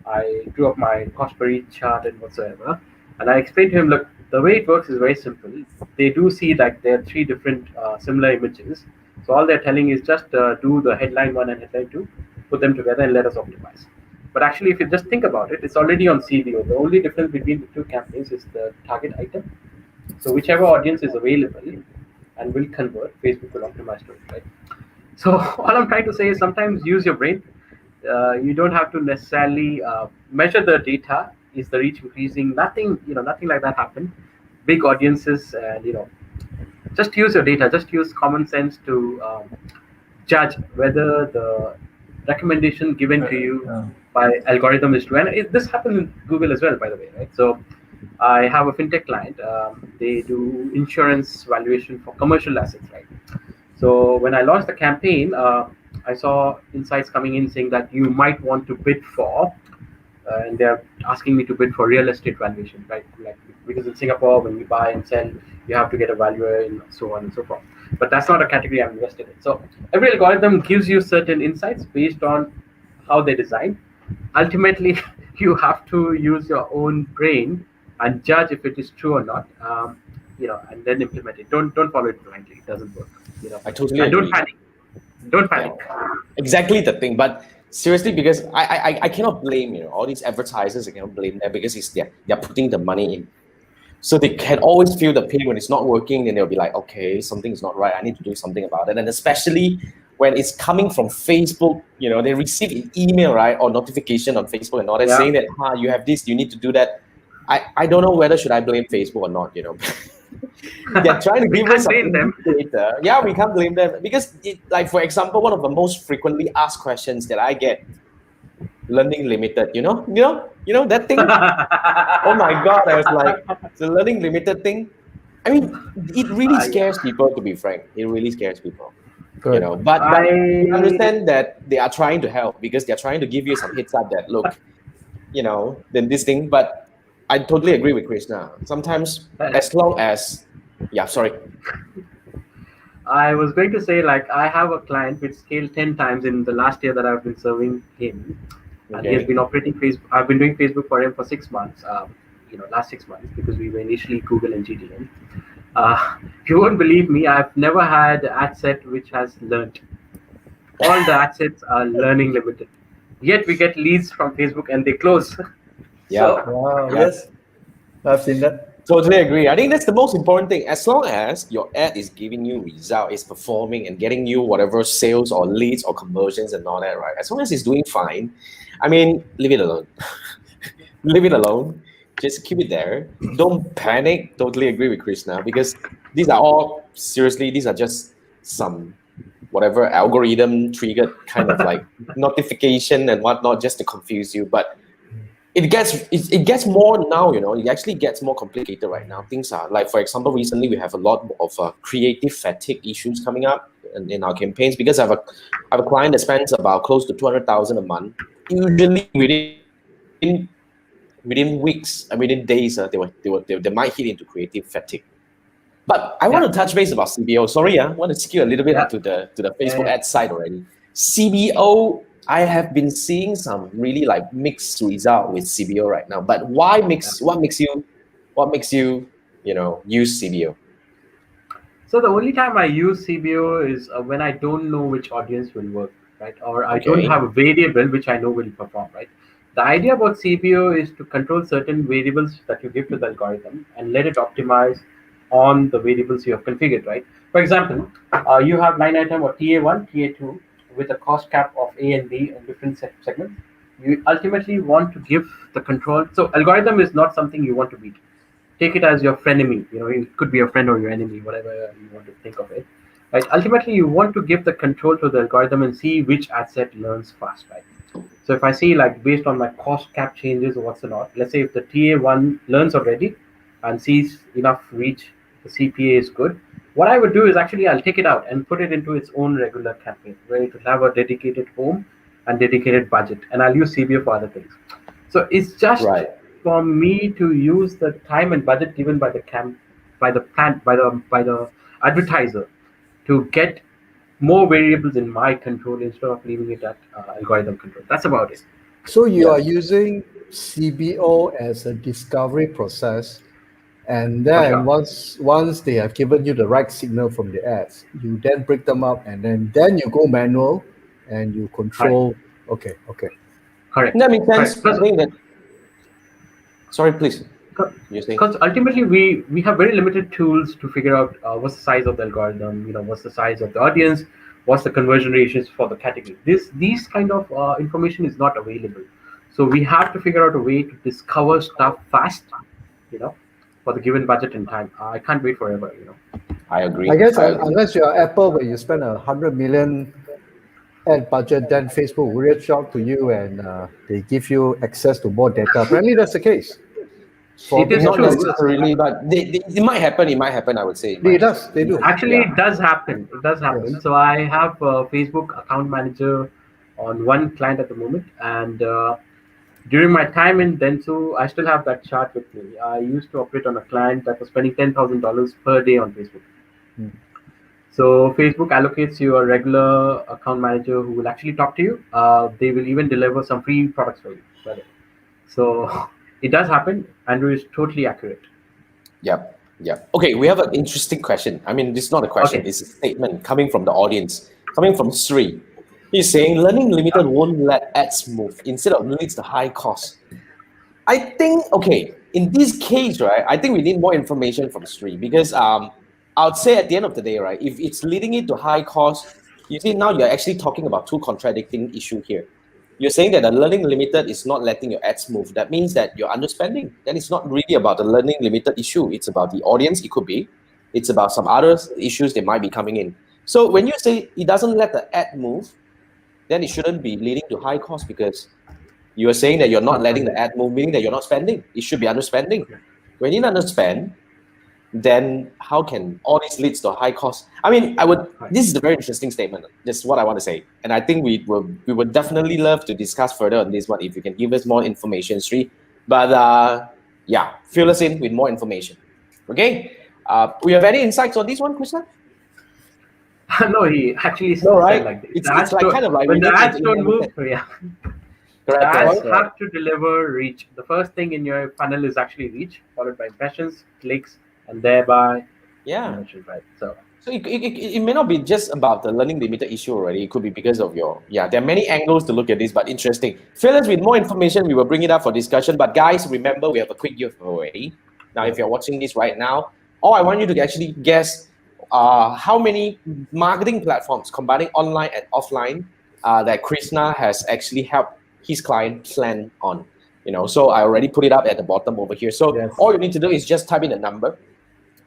C: I drew up my cost per each chart and whatsoever, and I explained to him, look, the way it works is very simple. They do see like there are three different similar images. So all they're telling is just do the headline one and headline two, put them together and let us optimize. But actually, if you just think about it, it's already on CBO. The only difference between the two campaigns is the target item. So whichever audience is available and will convert, Facebook will optimize to it, right? So all I'm trying to say is sometimes use your brain. You don't have to necessarily measure the data. Is the reach increasing? Nothing like that happened. Big audiences, and just use your data. Just use common sense to judge whether the recommendation given to you by algorithm is true. And this happens in Google as well, by the way, right? So I have a fintech client. They do insurance valuation for commercial assets, right? So when I launched the campaign, I saw insights coming in saying that you might want to bid for, and they're asking me to bid for real estate valuation, right? Like because in Singapore, when you buy and sell, you have to get a valuer and so on and so forth. But that's not a category I'm invested in. So every algorithm gives you certain insights based on how they design. Ultimately, you have to use your own brain and judge if it is true or not. And then implement it. Don't follow it blindly. It doesn't work.
A: I totally
C: and
A: agree.
C: Don't panic.
A: Exactly the thing. But seriously, because I cannot blame all these advertisers. I cannot blame them because they're putting the money in, so they can always feel the pain when it's not working. Then they'll be like, okay, something is not right. I need to do something about it. And especially when it's coming from Facebook, they receive an email, right, or notification on Facebook and all that saying that you have this, you need to do that. I don't know whether should I blame Facebook or not. They're trying to give us some data. Yeah, we can't blame them because, like for example, one of the most frequently asked questions that I get, learning limited. You know that thing. Oh my God! I was like, the learning limited thing. I mean, it really scares people. To be frank, it really scares people.
D: Good.
A: But I understand that they are trying to help because they're trying to give you some heads up that look, then this thing. But I totally agree with Krishna. Sometimes, as long as, sorry.
C: I was going to say, like, I have a client which scaled 10 times in the last year that I've been serving him. And he has been operating Facebook. I've been doing Facebook for him for 6 months, last 6 months, because we were initially Google and GTM. You won't believe me, I've never had an ad set which has learned. All the ad sets are learning limited. Yet we get leads from Facebook and they close.
D: Yes, I've seen that.
A: Totally agree. I think that's the most important thing. As long as your ad is giving you result, is performing and getting you whatever sales or leads or conversions and all that, right? As long as it's doing fine, I mean, leave it alone. Leave it alone. Just keep it there. Don't panic. Totally agree with Krishna because these are just some whatever algorithm triggered kind of like notification and whatnot just to confuse you. But it gets more now, it actually gets more complicated right now. Things are like, for example, recently we have a lot of creative fatigue issues coming up in our campaigns because I have a client that spends about close to 200,000 a month. Usually within weeks and within days, they might hit into creative fatigue. But I want to touch base about CBO. Sorry, I want to skew a little bit to the Facebook ad side already. CBO, I have been seeing some really like mixed result with CBO right now. But what makes you use CBO?
C: So the only time I use CBO is when I don't know which audience will work, right? Or I don't have a variable which I know will perform, right? The idea about CBO is to control certain variables that you give to the algorithm and let it optimize on the variables you have configured, right? For example, you have line item or TA1, TA2 with a cost cap of A and B in different segments. You ultimately want to give the control. So algorithm is not something you want to beat. Take it as your frenemy. It could be your friend or your enemy, whatever you want to think of it. Right? Ultimately, you want to give the control to the algorithm and see which ad set learns fast, right? So if I see like based on my cost cap changes or what's not, let's say if the TA1 learns already and sees enough reach, the CPA is good, what I would do is actually I'll take it out and put it into its own regular campaign where it will have a dedicated home and dedicated budget, and I'll use CBO for other things. So it's just
A: Right.
C: for me to use the time and budget given by the by the advertiser to get more variables in my control instead of leaving it at algorithm control. That's about it.
D: So you
A: Yeah.
D: are using CBO as a discovery process, and then
C: sure.
D: once they have given you the right signal from the ads, you then break them up, and then you go manual, and you control. Okay.
C: Correct.
A: That makes sense. I
C: Correct.
A: think that. Sorry, please. You saying?
C: Because ultimately we have very limited tools to figure out what's the size of the algorithm, what's the size of the audience, what's the conversion ratios for the category. These kind of information is not available, so we have to figure out a way to discover stuff fast, for the given budget and time. I can't wait forever.
A: I agree.
D: I guess
A: I agree.
D: unless you're Apple, where you spend 100 million ad budget, then Facebook will reach out to you and they give you access to more data. Apparently, that's the case.
C: It is
A: Not
C: true.
A: necessarily, but it might happen. It might happen. I would say.
D: It does. They do.
C: Actually,
A: Yeah.
C: it does happen. It does happen.
D: Yes.
C: So I have a Facebook account manager on one client at the moment, and during my time in Dentsu, I still have that chart with me. I used to operate on a client that was spending $10,000 per day on Facebook.
D: Hmm.
C: So Facebook allocates you a regular account manager who will actually talk to you. They will even deliver some free products for you. So it does happen. Andrew is totally accurate.
A: Yep. Okay, we have an interesting question. I mean, this is not a question,
C: Okay.
A: it's a statement coming from the audience, coming from Sri. He's saying learning limited won't let ads move. Instead of leads to high cost. I think, okay, in this case, right, I think we need more information from Sri because I would say at the end of the day, right, if it's leading it to high cost, you see now you're actually talking about two contradicting issues here. You're saying that the learning limited is not letting your ads move. That means that you're underspending. Then it's not really about the learning limited issue. It's about the audience, it could be. It's about some other issues that might be coming in. So when you say it doesn't let the ad move, then it shouldn't be leading to high cost because you are saying that you're not letting the ad move, meaning that you're not spending. It should be underspending. When you underspend, then how can all this leads to high cost? I mean, this is a very interesting statement. Just what I want to say. And I think we would definitely love to discuss further on this one if you can give us more information, Sri. But yeah, fill us in with more information. Okay? We have any insights on this one, Krishna?
C: No, he actually
A: No, right?
C: said like this.
A: It's like kind of like
C: when
A: we
C: the
A: need to
C: ads don't move,
A: implement
C: yeah.
A: Correct,
C: The ads
A: correct.
C: have to deliver reach. The first thing in your funnel is actually reach, followed by impressions, clicks, and thereby
A: Yeah.
C: conversion, right? So
A: it may not be just about the learning limited issue already. It could be because of there are many angles to look at this, but interesting. Fill us with more information. We will bring it up for discussion. But guys, remember, we have a quick giveaway. Now, if you're watching this right now, I want you to actually guess how many marketing platforms combining online and offline that Krishna has actually helped his client plan on. So I already put it up at the bottom over here. So
D: Yes.
A: all you need to do is just type in a number.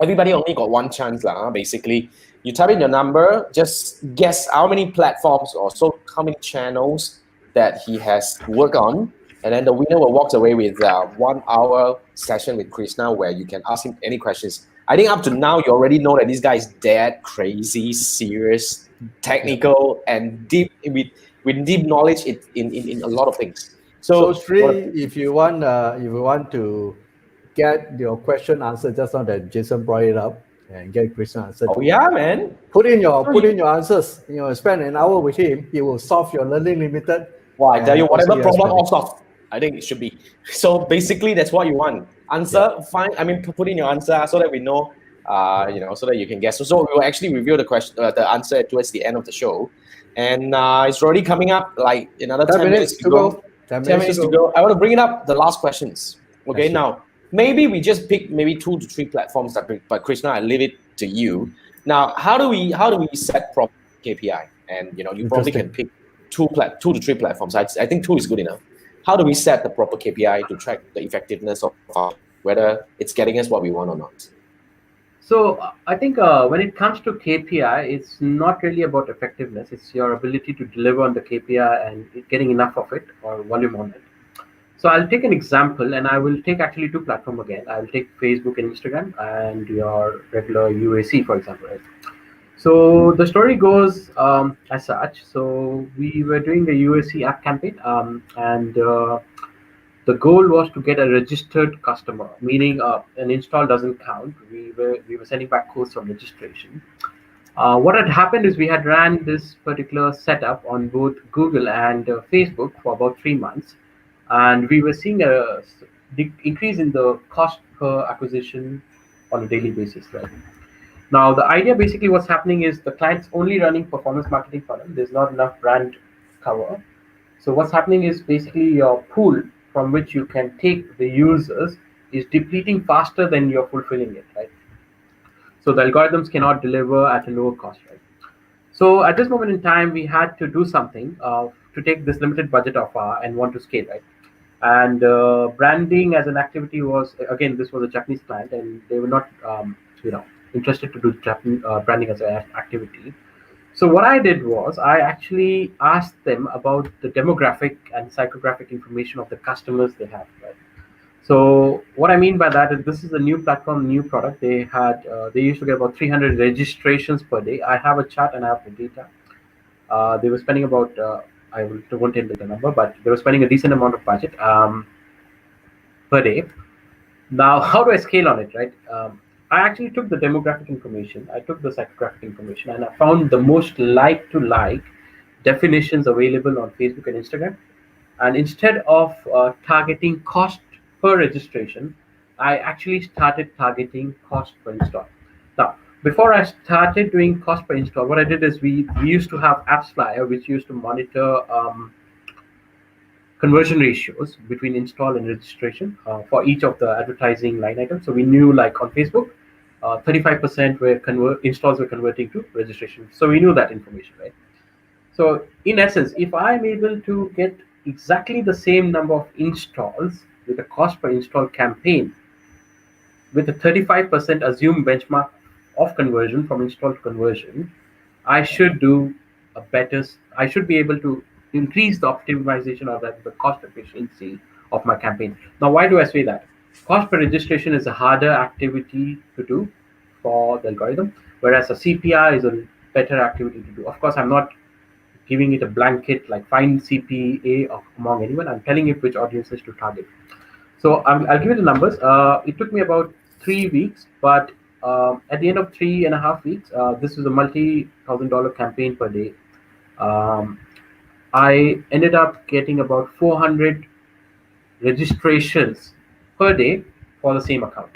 A: Everybody only got one chance, basically. You type in your number, just guess how many platforms or so how many channels that he has worked on, and then the winner will walk away with a 1 hour session with Krishna where you can ask him any questions. I think up to now you already know that this guy is dead crazy, serious, technical, and deep with deep knowledge in a lot of things.
D: So Sri, if you want to get your question answered just now that Jason brought it up and get Krishna answered.
A: Oh yeah, man.
D: Put in your answers. Spend an hour with him. He will solve your learning limited.
A: Well, I tell you, whatever
D: also
A: problem
D: your
A: all solved. I think it should be. So basically, that's what you want. Answer, fine. I mean, put in your answer so that we know, so that you can guess. So we will actually review the question, the answer towards the end of the show, and it's already coming up like another 10 minutes to go. 10 minutes to go. I want to bring it up the last questions. Okay, now maybe we just pick maybe 2 to 3 platforms but Krishna, I leave it to you. Now, how do we set proper KPI? And you probably can pick 2 to 3 platforms. I think 2 is good enough. How do we set the proper KPI to track the effectiveness of whether it's getting us what we want or not?
C: So I think when it comes to KPI, it's not really about effectiveness. It's your ability to deliver on the KPI and getting enough of it or volume on it. So I'll take an example, and I will take actually two platforms again. I'll take Facebook and Instagram and your regular UAC, for example. Right? So the story goes as such. So we were doing a UAC app campaign, and the goal was to get a registered customer, meaning an install doesn't count. We were sending back codes from registration. What had happened is we had ran this particular setup on both Google and Facebook for about 3 months, and we were seeing a increase in the cost per acquisition on a daily basis. Right now, the idea basically what's happening is the client's only running performance marketing for them. There's not enough brand cover. So what's happening is basically your pool from which you can take the users is depleting faster than you're fulfilling it, right? So the algorithms cannot deliver at a lower cost, right? So at this moment in time, we had to do something to take this limited budget of and want to scale, right? And branding as an activity was, again, this was a Japanese client, and they were not, interested to do Japanese branding as an activity. So what I did was I actually asked them about the demographic and psychographic information of the customers they have, right? So what I mean by that is this is a new platform, new product. They used to get about 300 registrations per day. I have a chart and I have the data. They were spending about won't tell the number, but they were spending a decent amount of budget per day. Now, how do I scale on it, right? I actually took the demographic information, I took the psychographic information, and I found the most like-to-like definitions available on Facebook and Instagram. And instead of targeting cost per registration, I actually started targeting cost per install. Now, before I started doing cost per install, what I did is we used to have AppsFlyer, which used to monitor conversion ratios between install and registration for each of the advertising line items. So we knew, like on Facebook, 35% were installs were converting to registration. So we knew that information, right? So in essence, if I'm able to get exactly the same number of installs with a cost per install campaign with a 35% assumed benchmark of conversion from install to conversion, I should do a better. I should be able to increase the optimization of that, the cost efficiency of my campaign. Now, why do I say that? Cost per registration is a harder activity to do for the algorithm, whereas a CPR is a better activity to do. Of course, I'm not giving it a blanket like find CPA among anyone. I'm telling it which audiences to target. So I'll give you the numbers. It took me about 3 weeks, but at the end of 3.5 weeks, this was a multi-$1,000 campaign per day. I ended up getting about 400 registrations per day for the same account.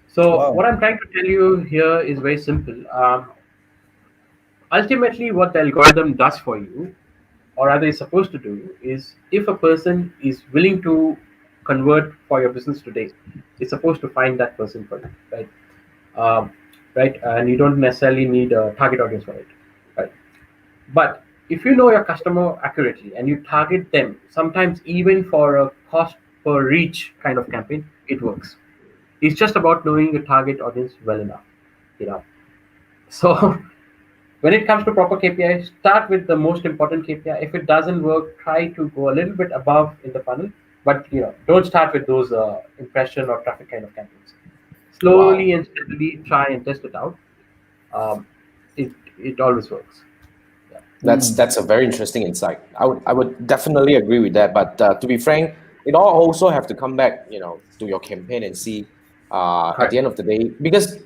C: So what I'm trying to tell you here is very simple. Ultimately, what the algorithm does for you, or rather is supposed to do, is if a person is willing to convert for your business today, it's supposed to find that person for you, right? Right, and you don't necessarily need a target audience for it, right? But if you know your customer accurately and you target them, sometimes even for a cost per reach kind of campaign, it works. It's just about knowing your target audience well enough, So when it comes to proper KPI, start with the most important KPI. If it doesn't work, try to go a little bit above in the funnel, but don't start with those impression or traffic kind of campaigns. Slowly and steadily try and test it out. It always works. Yeah.
A: That's a very interesting insight. I would definitely agree with that. But to be frank, it all also have to come back, to your campaign and see at the end of the day, because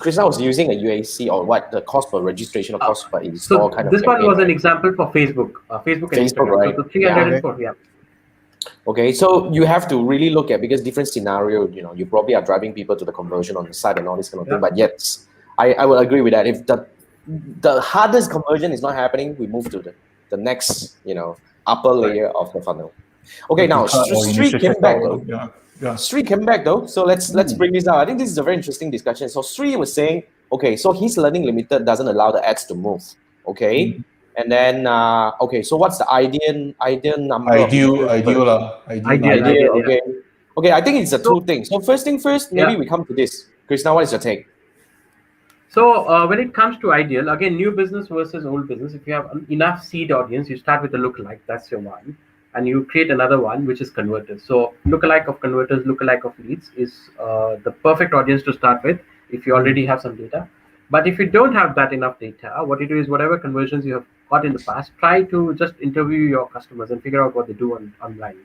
A: Krishna was using a UAC or what, the cost per registration or cost per install kind of
C: this
A: campaign,
C: one was
A: right?
C: an example for Facebook and Instagram.
A: Right?
C: So the 304, yeah.
A: Okay, so you have to really look at, because different scenario, you probably are driving people to the conversion on the site and all this kind of thing. But yes, I will agree with that. If the hardest conversion is not happening, we move to the next, upper layer of the funnel. Okay, now Sri came back though. Sri came back though. So let's bring this out. I think this is a very interesting discussion. So Sri was saying, okay, so his learning limited doesn't allow the ads to move. Okay. And then okay, so what's the ideal number?
B: Ideal.
A: Okay. Okay, I think it's a two things. So first thing first, maybe we come to this. Krishna, what is your take?
C: So when it comes to ideal, again, new business versus old business, if you have enough seed audience, you start with a lookalike, that's your one. and you create another one which is converters. So lookalike of converters, lookalike of leads is the perfect audience to start with if you already have some data. But if you don't have that enough data, what you do is whatever conversions you have got in the past, try to just interview your customers and figure out what they do online.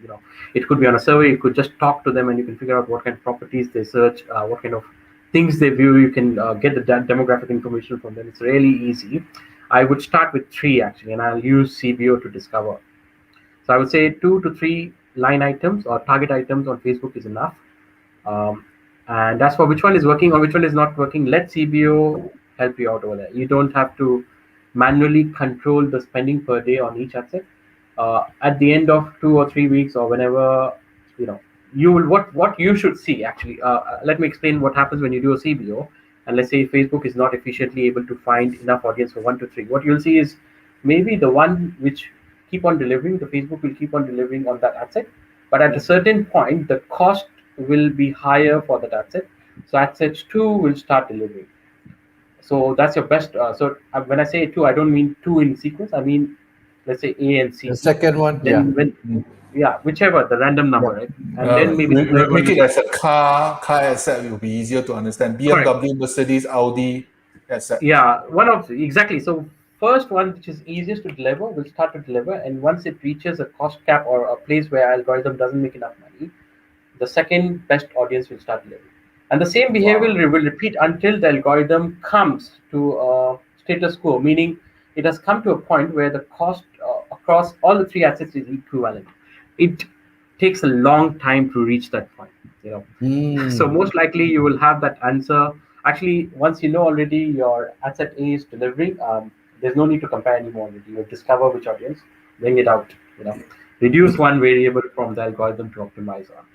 C: It could be on a survey. You could just talk to them and you can figure out what kind of properties they search, what kind of things they view. You can get the demographic information from them. It's really easy. I would start with 3 actually, and I'll use CBO to discover. So I would say 2 to 3 line items or target items on Facebook is enough. And as for which one is working or which one is not working, let CBO help you out over there. You don't have to manually control the spending per day on each asset. At the end of 2 or 3 weeks or whenever, you will what you should see actually. Let me explain what happens when you do a CBO. And let's say Facebook is not efficiently able to find enough audience for 1 to 3. What you'll see is maybe the one which keep on delivering, the Facebook will keep on delivering on that asset, but at a certain point, the cost will be higher for that asset. So assets 2 will start delivering. So that's your best. So when I say 2, I don't mean 2 in sequence. I mean, let's say A and C.
D: The second one,
C: then whichever the random number, right? And then maybe
B: make it as a car asset. It will be easier to understand. BMW, Mercedes, Audi asset.
C: Yeah, exactly. So first one, which is easiest to deliver, will start to deliver, and once it reaches a cost cap or a place where algorithm doesn't make enough money, the second best audience will start delivering. And the same behavior will repeat until the algorithm comes to a status quo, meaning it has come to a point where the cost across all the 3 assets is equivalent. It takes a long time to reach that point. So most likely you will have that answer. Actually, once you know already your asset A is delivering, there's no need to compare anymore. You discover which audience, bring it out. Reduce one variable from the algorithm to optimize on.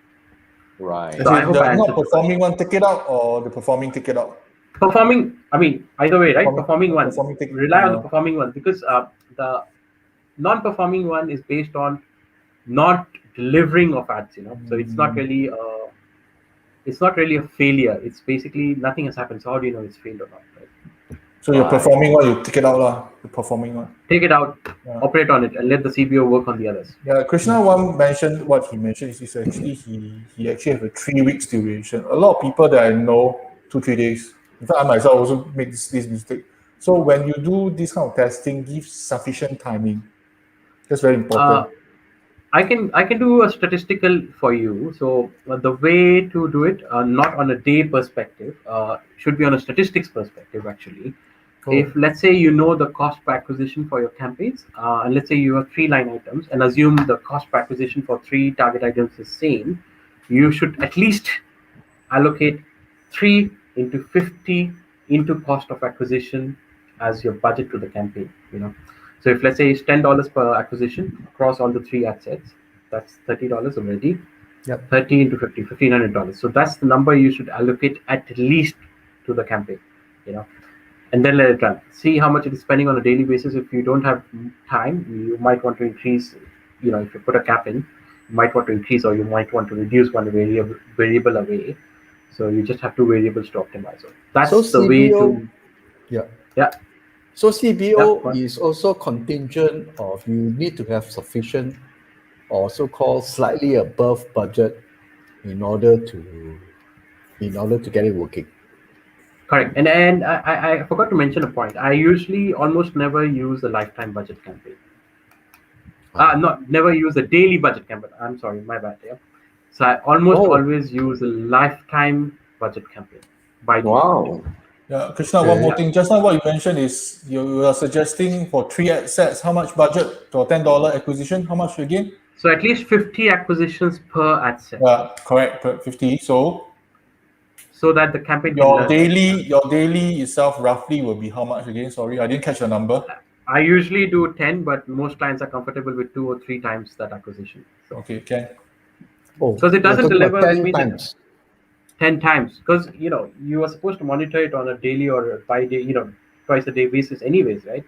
A: Right.
C: So I hope I
B: not
C: answered
B: performing one, take it out, or the performing, take it out.
C: Performing, I mean, either way, right? Performing one. Rely on the performing one, because the non-performing one is based on not delivering of ads. So it's not really a failure. It's basically nothing has happened. So how do you know it's failed or not? Right?
B: So your performing one, you take it out lah. The performing one.
C: Take it out, operate on it, and let the CBO work on the others.
B: Yeah, Krishna one mentioned what he mentioned is actually he actually have a 3 weeks duration. A lot of people that I know 2-3 days. In fact, I myself also make this mistake. So when you do this kind of testing, give sufficient timing. That's very important.
C: I can do a statistical for you. So the way to do it, not on a day perspective, should be on a statistics perspective actually. If let's say you know the cost per acquisition for your campaigns, and let's say you have 3 line items, and assume the cost per acquisition for 3 target items is same, you should at least allocate 3 into 50 into cost of acquisition as your budget to the campaign. So if let's say it's $10 per acquisition across all the 3 assets, that's $30 already.
D: Yep.
C: 30 into 50, $1,500. So that's the number you should allocate at least to the campaign. And then let it run. See how much it is spending on a daily basis. If you don't have time, you might want to increase. If you put a cap in, you might want to increase, or you might want to reduce one variable away. So you just have 2 variables to optimize on. That's the CBO, way to. Yeah.
D: So CBO is also contingent of you need to have sufficient or so-called slightly above budget in order to get it working.
C: Correct. And I forgot to mention a point. I usually almost never use a lifetime budget campaign. Never use a daily budget campaign. I'm sorry, my bad. Yeah. So I almost always use a lifetime budget campaign.
A: Wow.
B: Yeah, Krishna, one more thing. Just now what you mentioned is you are suggesting for 3 assets, how much budget for $10 acquisition? How much again?
C: So at least 50 acquisitions per asset.
B: Yeah, correct. 50.
C: So that the campaign
B: your daily itself roughly will be how much again? Sorry, I didn't catch the number.
C: I usually do 10, but most clients are comfortable with 2 or 3 times that acquisition. So.
B: Okay, can.
C: Because it doesn't deliver
D: 10 times.
C: 10 times, because you are supposed to monitor it on a daily or twice a day basis anyways, right?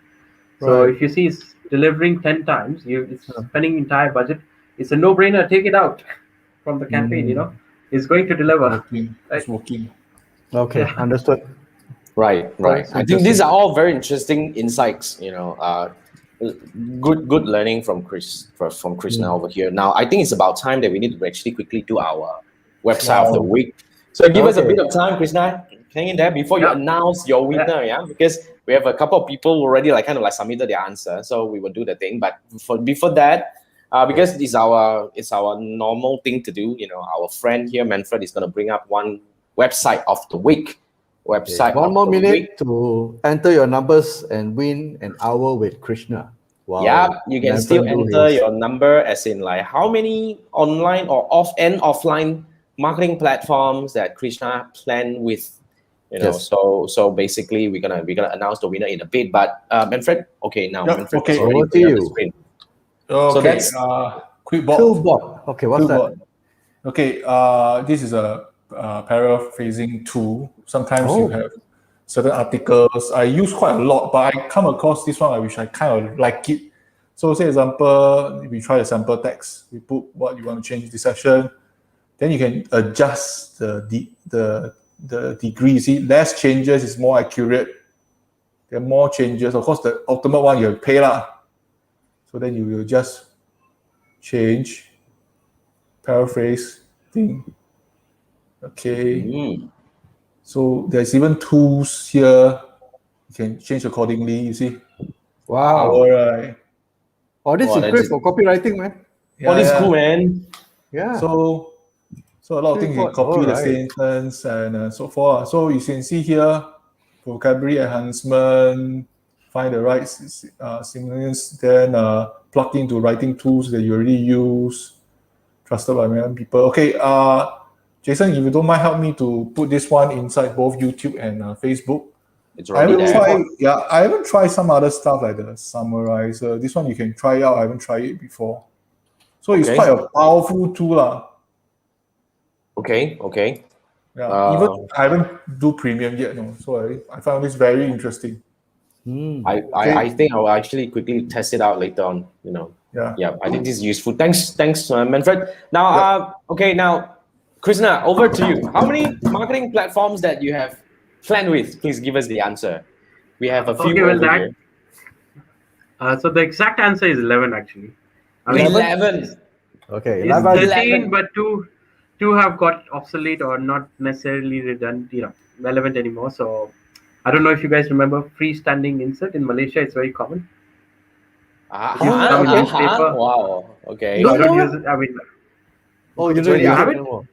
C: So if you see it's delivering 10 times, it's spending entire budget, it's a no-brainer. Take it out from the campaign. It's going to deliver.
B: It's working.
D: Okay, understood.
A: Right. I think these are all very interesting insights. good learning from Krishna over here. Now I think it's about time that we need to actually quickly do our website of the week. So give us a bit of time, Krishna. Hang in there before you announce your winner, because we have a couple of people who already submitted their answer, so we will do the thing. But before that, because it's our normal thing to do, our friend here, Manfred, is going to bring up one website of the week.
D: One more minute to enter your numbers and win an hour with Krishna.
A: Yeah, you can still enter your number, as in like how many online or offline marketing platforms that Krishna planned with. So basically we're gonna announce the winner in a bit. But Manfred, Manfred,
B: okay,
D: over to you.
B: Okay,
A: so that's
B: quick bot.
D: Okay, what's that?
B: Okay, this is a paraphrasing tool. Sometimes you have certain articles. I use quite a lot, but I come across this one which I kind of like it. So say example, we try a sample text. We put what you want to change this session. Then you can adjust the degree. See, less changes is more accurate. There are more changes. Of course, the ultimate one you have to pay lah. So then you will just change, paraphrase thing. Okay. So there's even tools here. You can change accordingly. You see.
D: Wow.
B: All right.
D: Oh, this is great for copywriting, man.
A: Yeah, this is cool, man.
B: Yeah. So a lot of things you can copy the sentence and so forth. So you can see here, vocabulary enhancement, find the right synonyms, then plug into writing tools that you already use, trusted by many people. Okay, Jason, if you don't mind, help me to put this one inside both YouTube and Facebook.
A: It's already there.
B: I haven't tried some other stuff like the summarizer. This one you can try out. I haven't tried it before. So it's quite a powerful tool.
A: Okay.
B: Yeah, even I haven't do premium yet, no. So I found this very interesting.
A: I think I'll actually quickly test it out later on. Yeah, I think this is useful. Thanks, Manfred. Now, now, Krishna, over to you. How many marketing platforms that you have planned with? Please give us the answer. We have a few over here.
C: So the exact answer is 11 actually.
A: 11.
D: Okay,
C: it's 13, but two have got obsolete or not necessarily relevant anymore. So I don't know if you guys remember freestanding insert in Malaysia. It's very common.
A: Wow. Okay.
C: I don't use it. I mean,
D: you don't have it anymore.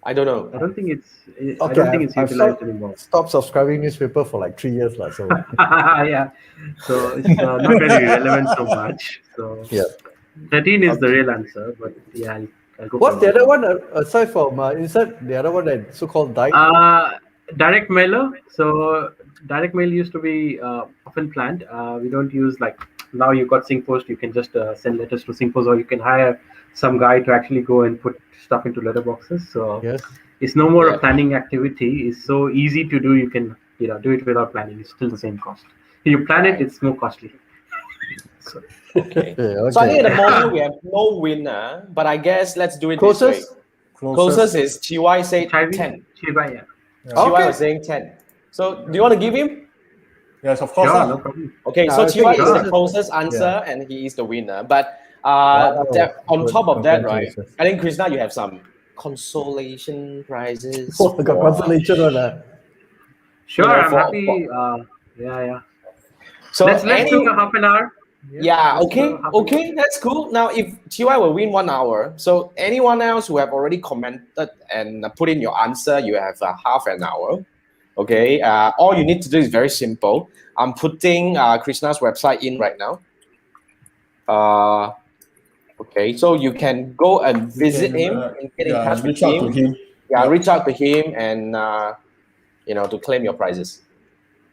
A: I don't know.
C: I don't think it's utilized anymore.
D: Stopped subscribing newspaper for like 3 years, so.
C: Yeah. So it's not really relevant so much. So 13 is the real answer, but yeah. I'll go.
D: What's the other one aside from insert? The other one that so-called died.
C: Direct mailer. So direct mail used to be often planned. We don't use now you've got SyncPost. You can just send letters to SyncPost, or you can hire some guy to actually go and put stuff into letterboxes. So it's no more a planning activity. It's so easy to do. You can do it without planning. It's still the same cost. If you plan it, it's more costly. So.
A: Okay. So I think at the moment we have no winner, but I guess let's do it this way. Closest is Chiwai said 10.
C: Chiwai,
A: Chiwai was saying 10. So do you want to give him?
B: Yes, of course.
C: Sure, no problem.
A: Okay, so Chiwai is the closest answer and he is the winner. But on top of that, right, I think Krishna, you have some consolation prizes.
D: Oh, got consolation on that.
C: Sure, I'm happy. So let's do a half an hour.
A: Yeah, okay, that's cool. Now, if Chiwai will win 1 hour, so anyone else who have already commented and put in your answer, you have half an hour. Okay, all you need to do is very simple. I'm putting Krishna's website in right now. Okay, so you can go and visit him and get in touch with him. Yeah, reach out to him and to claim your prizes,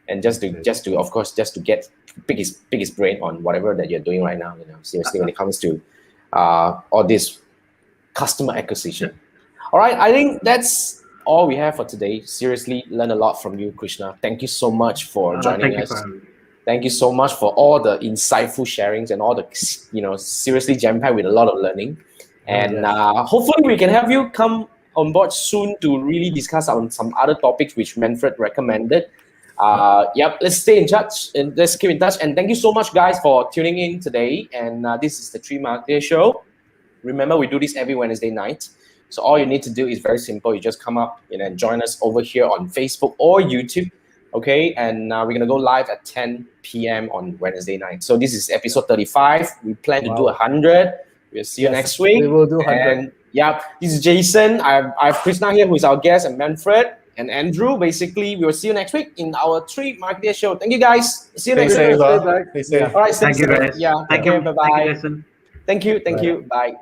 A: and just to of course just to get pick his brain on whatever that you're doing right now. Seriously, when it comes to all this customer acquisition. All right, I think that's all we have for today. Seriously, learn a lot from you, Krishna. Thank you so much for joining us. Thank you so much for all the insightful sharings and all the seriously jam-packed with a lot of learning. And hopefully we can have you come on board soon to really discuss on some other topics which Manfred recommended. Yep, let's stay in touch and let's keep in touch. And thank you so much, guys, for tuning in today. And this is the Three Marketer Show. Remember, we do this every Wednesday night. So all you need to do is very simple. You just come up and join us over here on Facebook or YouTube. Okay, and we're gonna go live at 10 p.m. on Wednesday night. So this is episode 35. We plan to do 100. We'll see you next week.
D: We will do 100.
A: And yeah, this is Jason. I have Krishna here, who is our guest, and Manfred and Andrew. Basically, we will see you next week in our Three Marketer Show. Thank you, guys. See you next week.
B: Stay safe.
A: All right,
C: Thank you, guys.
A: Yeah.
C: Thank you.
A: Bye bye.
C: Thank you, Jason.
A: Thank you. Bye.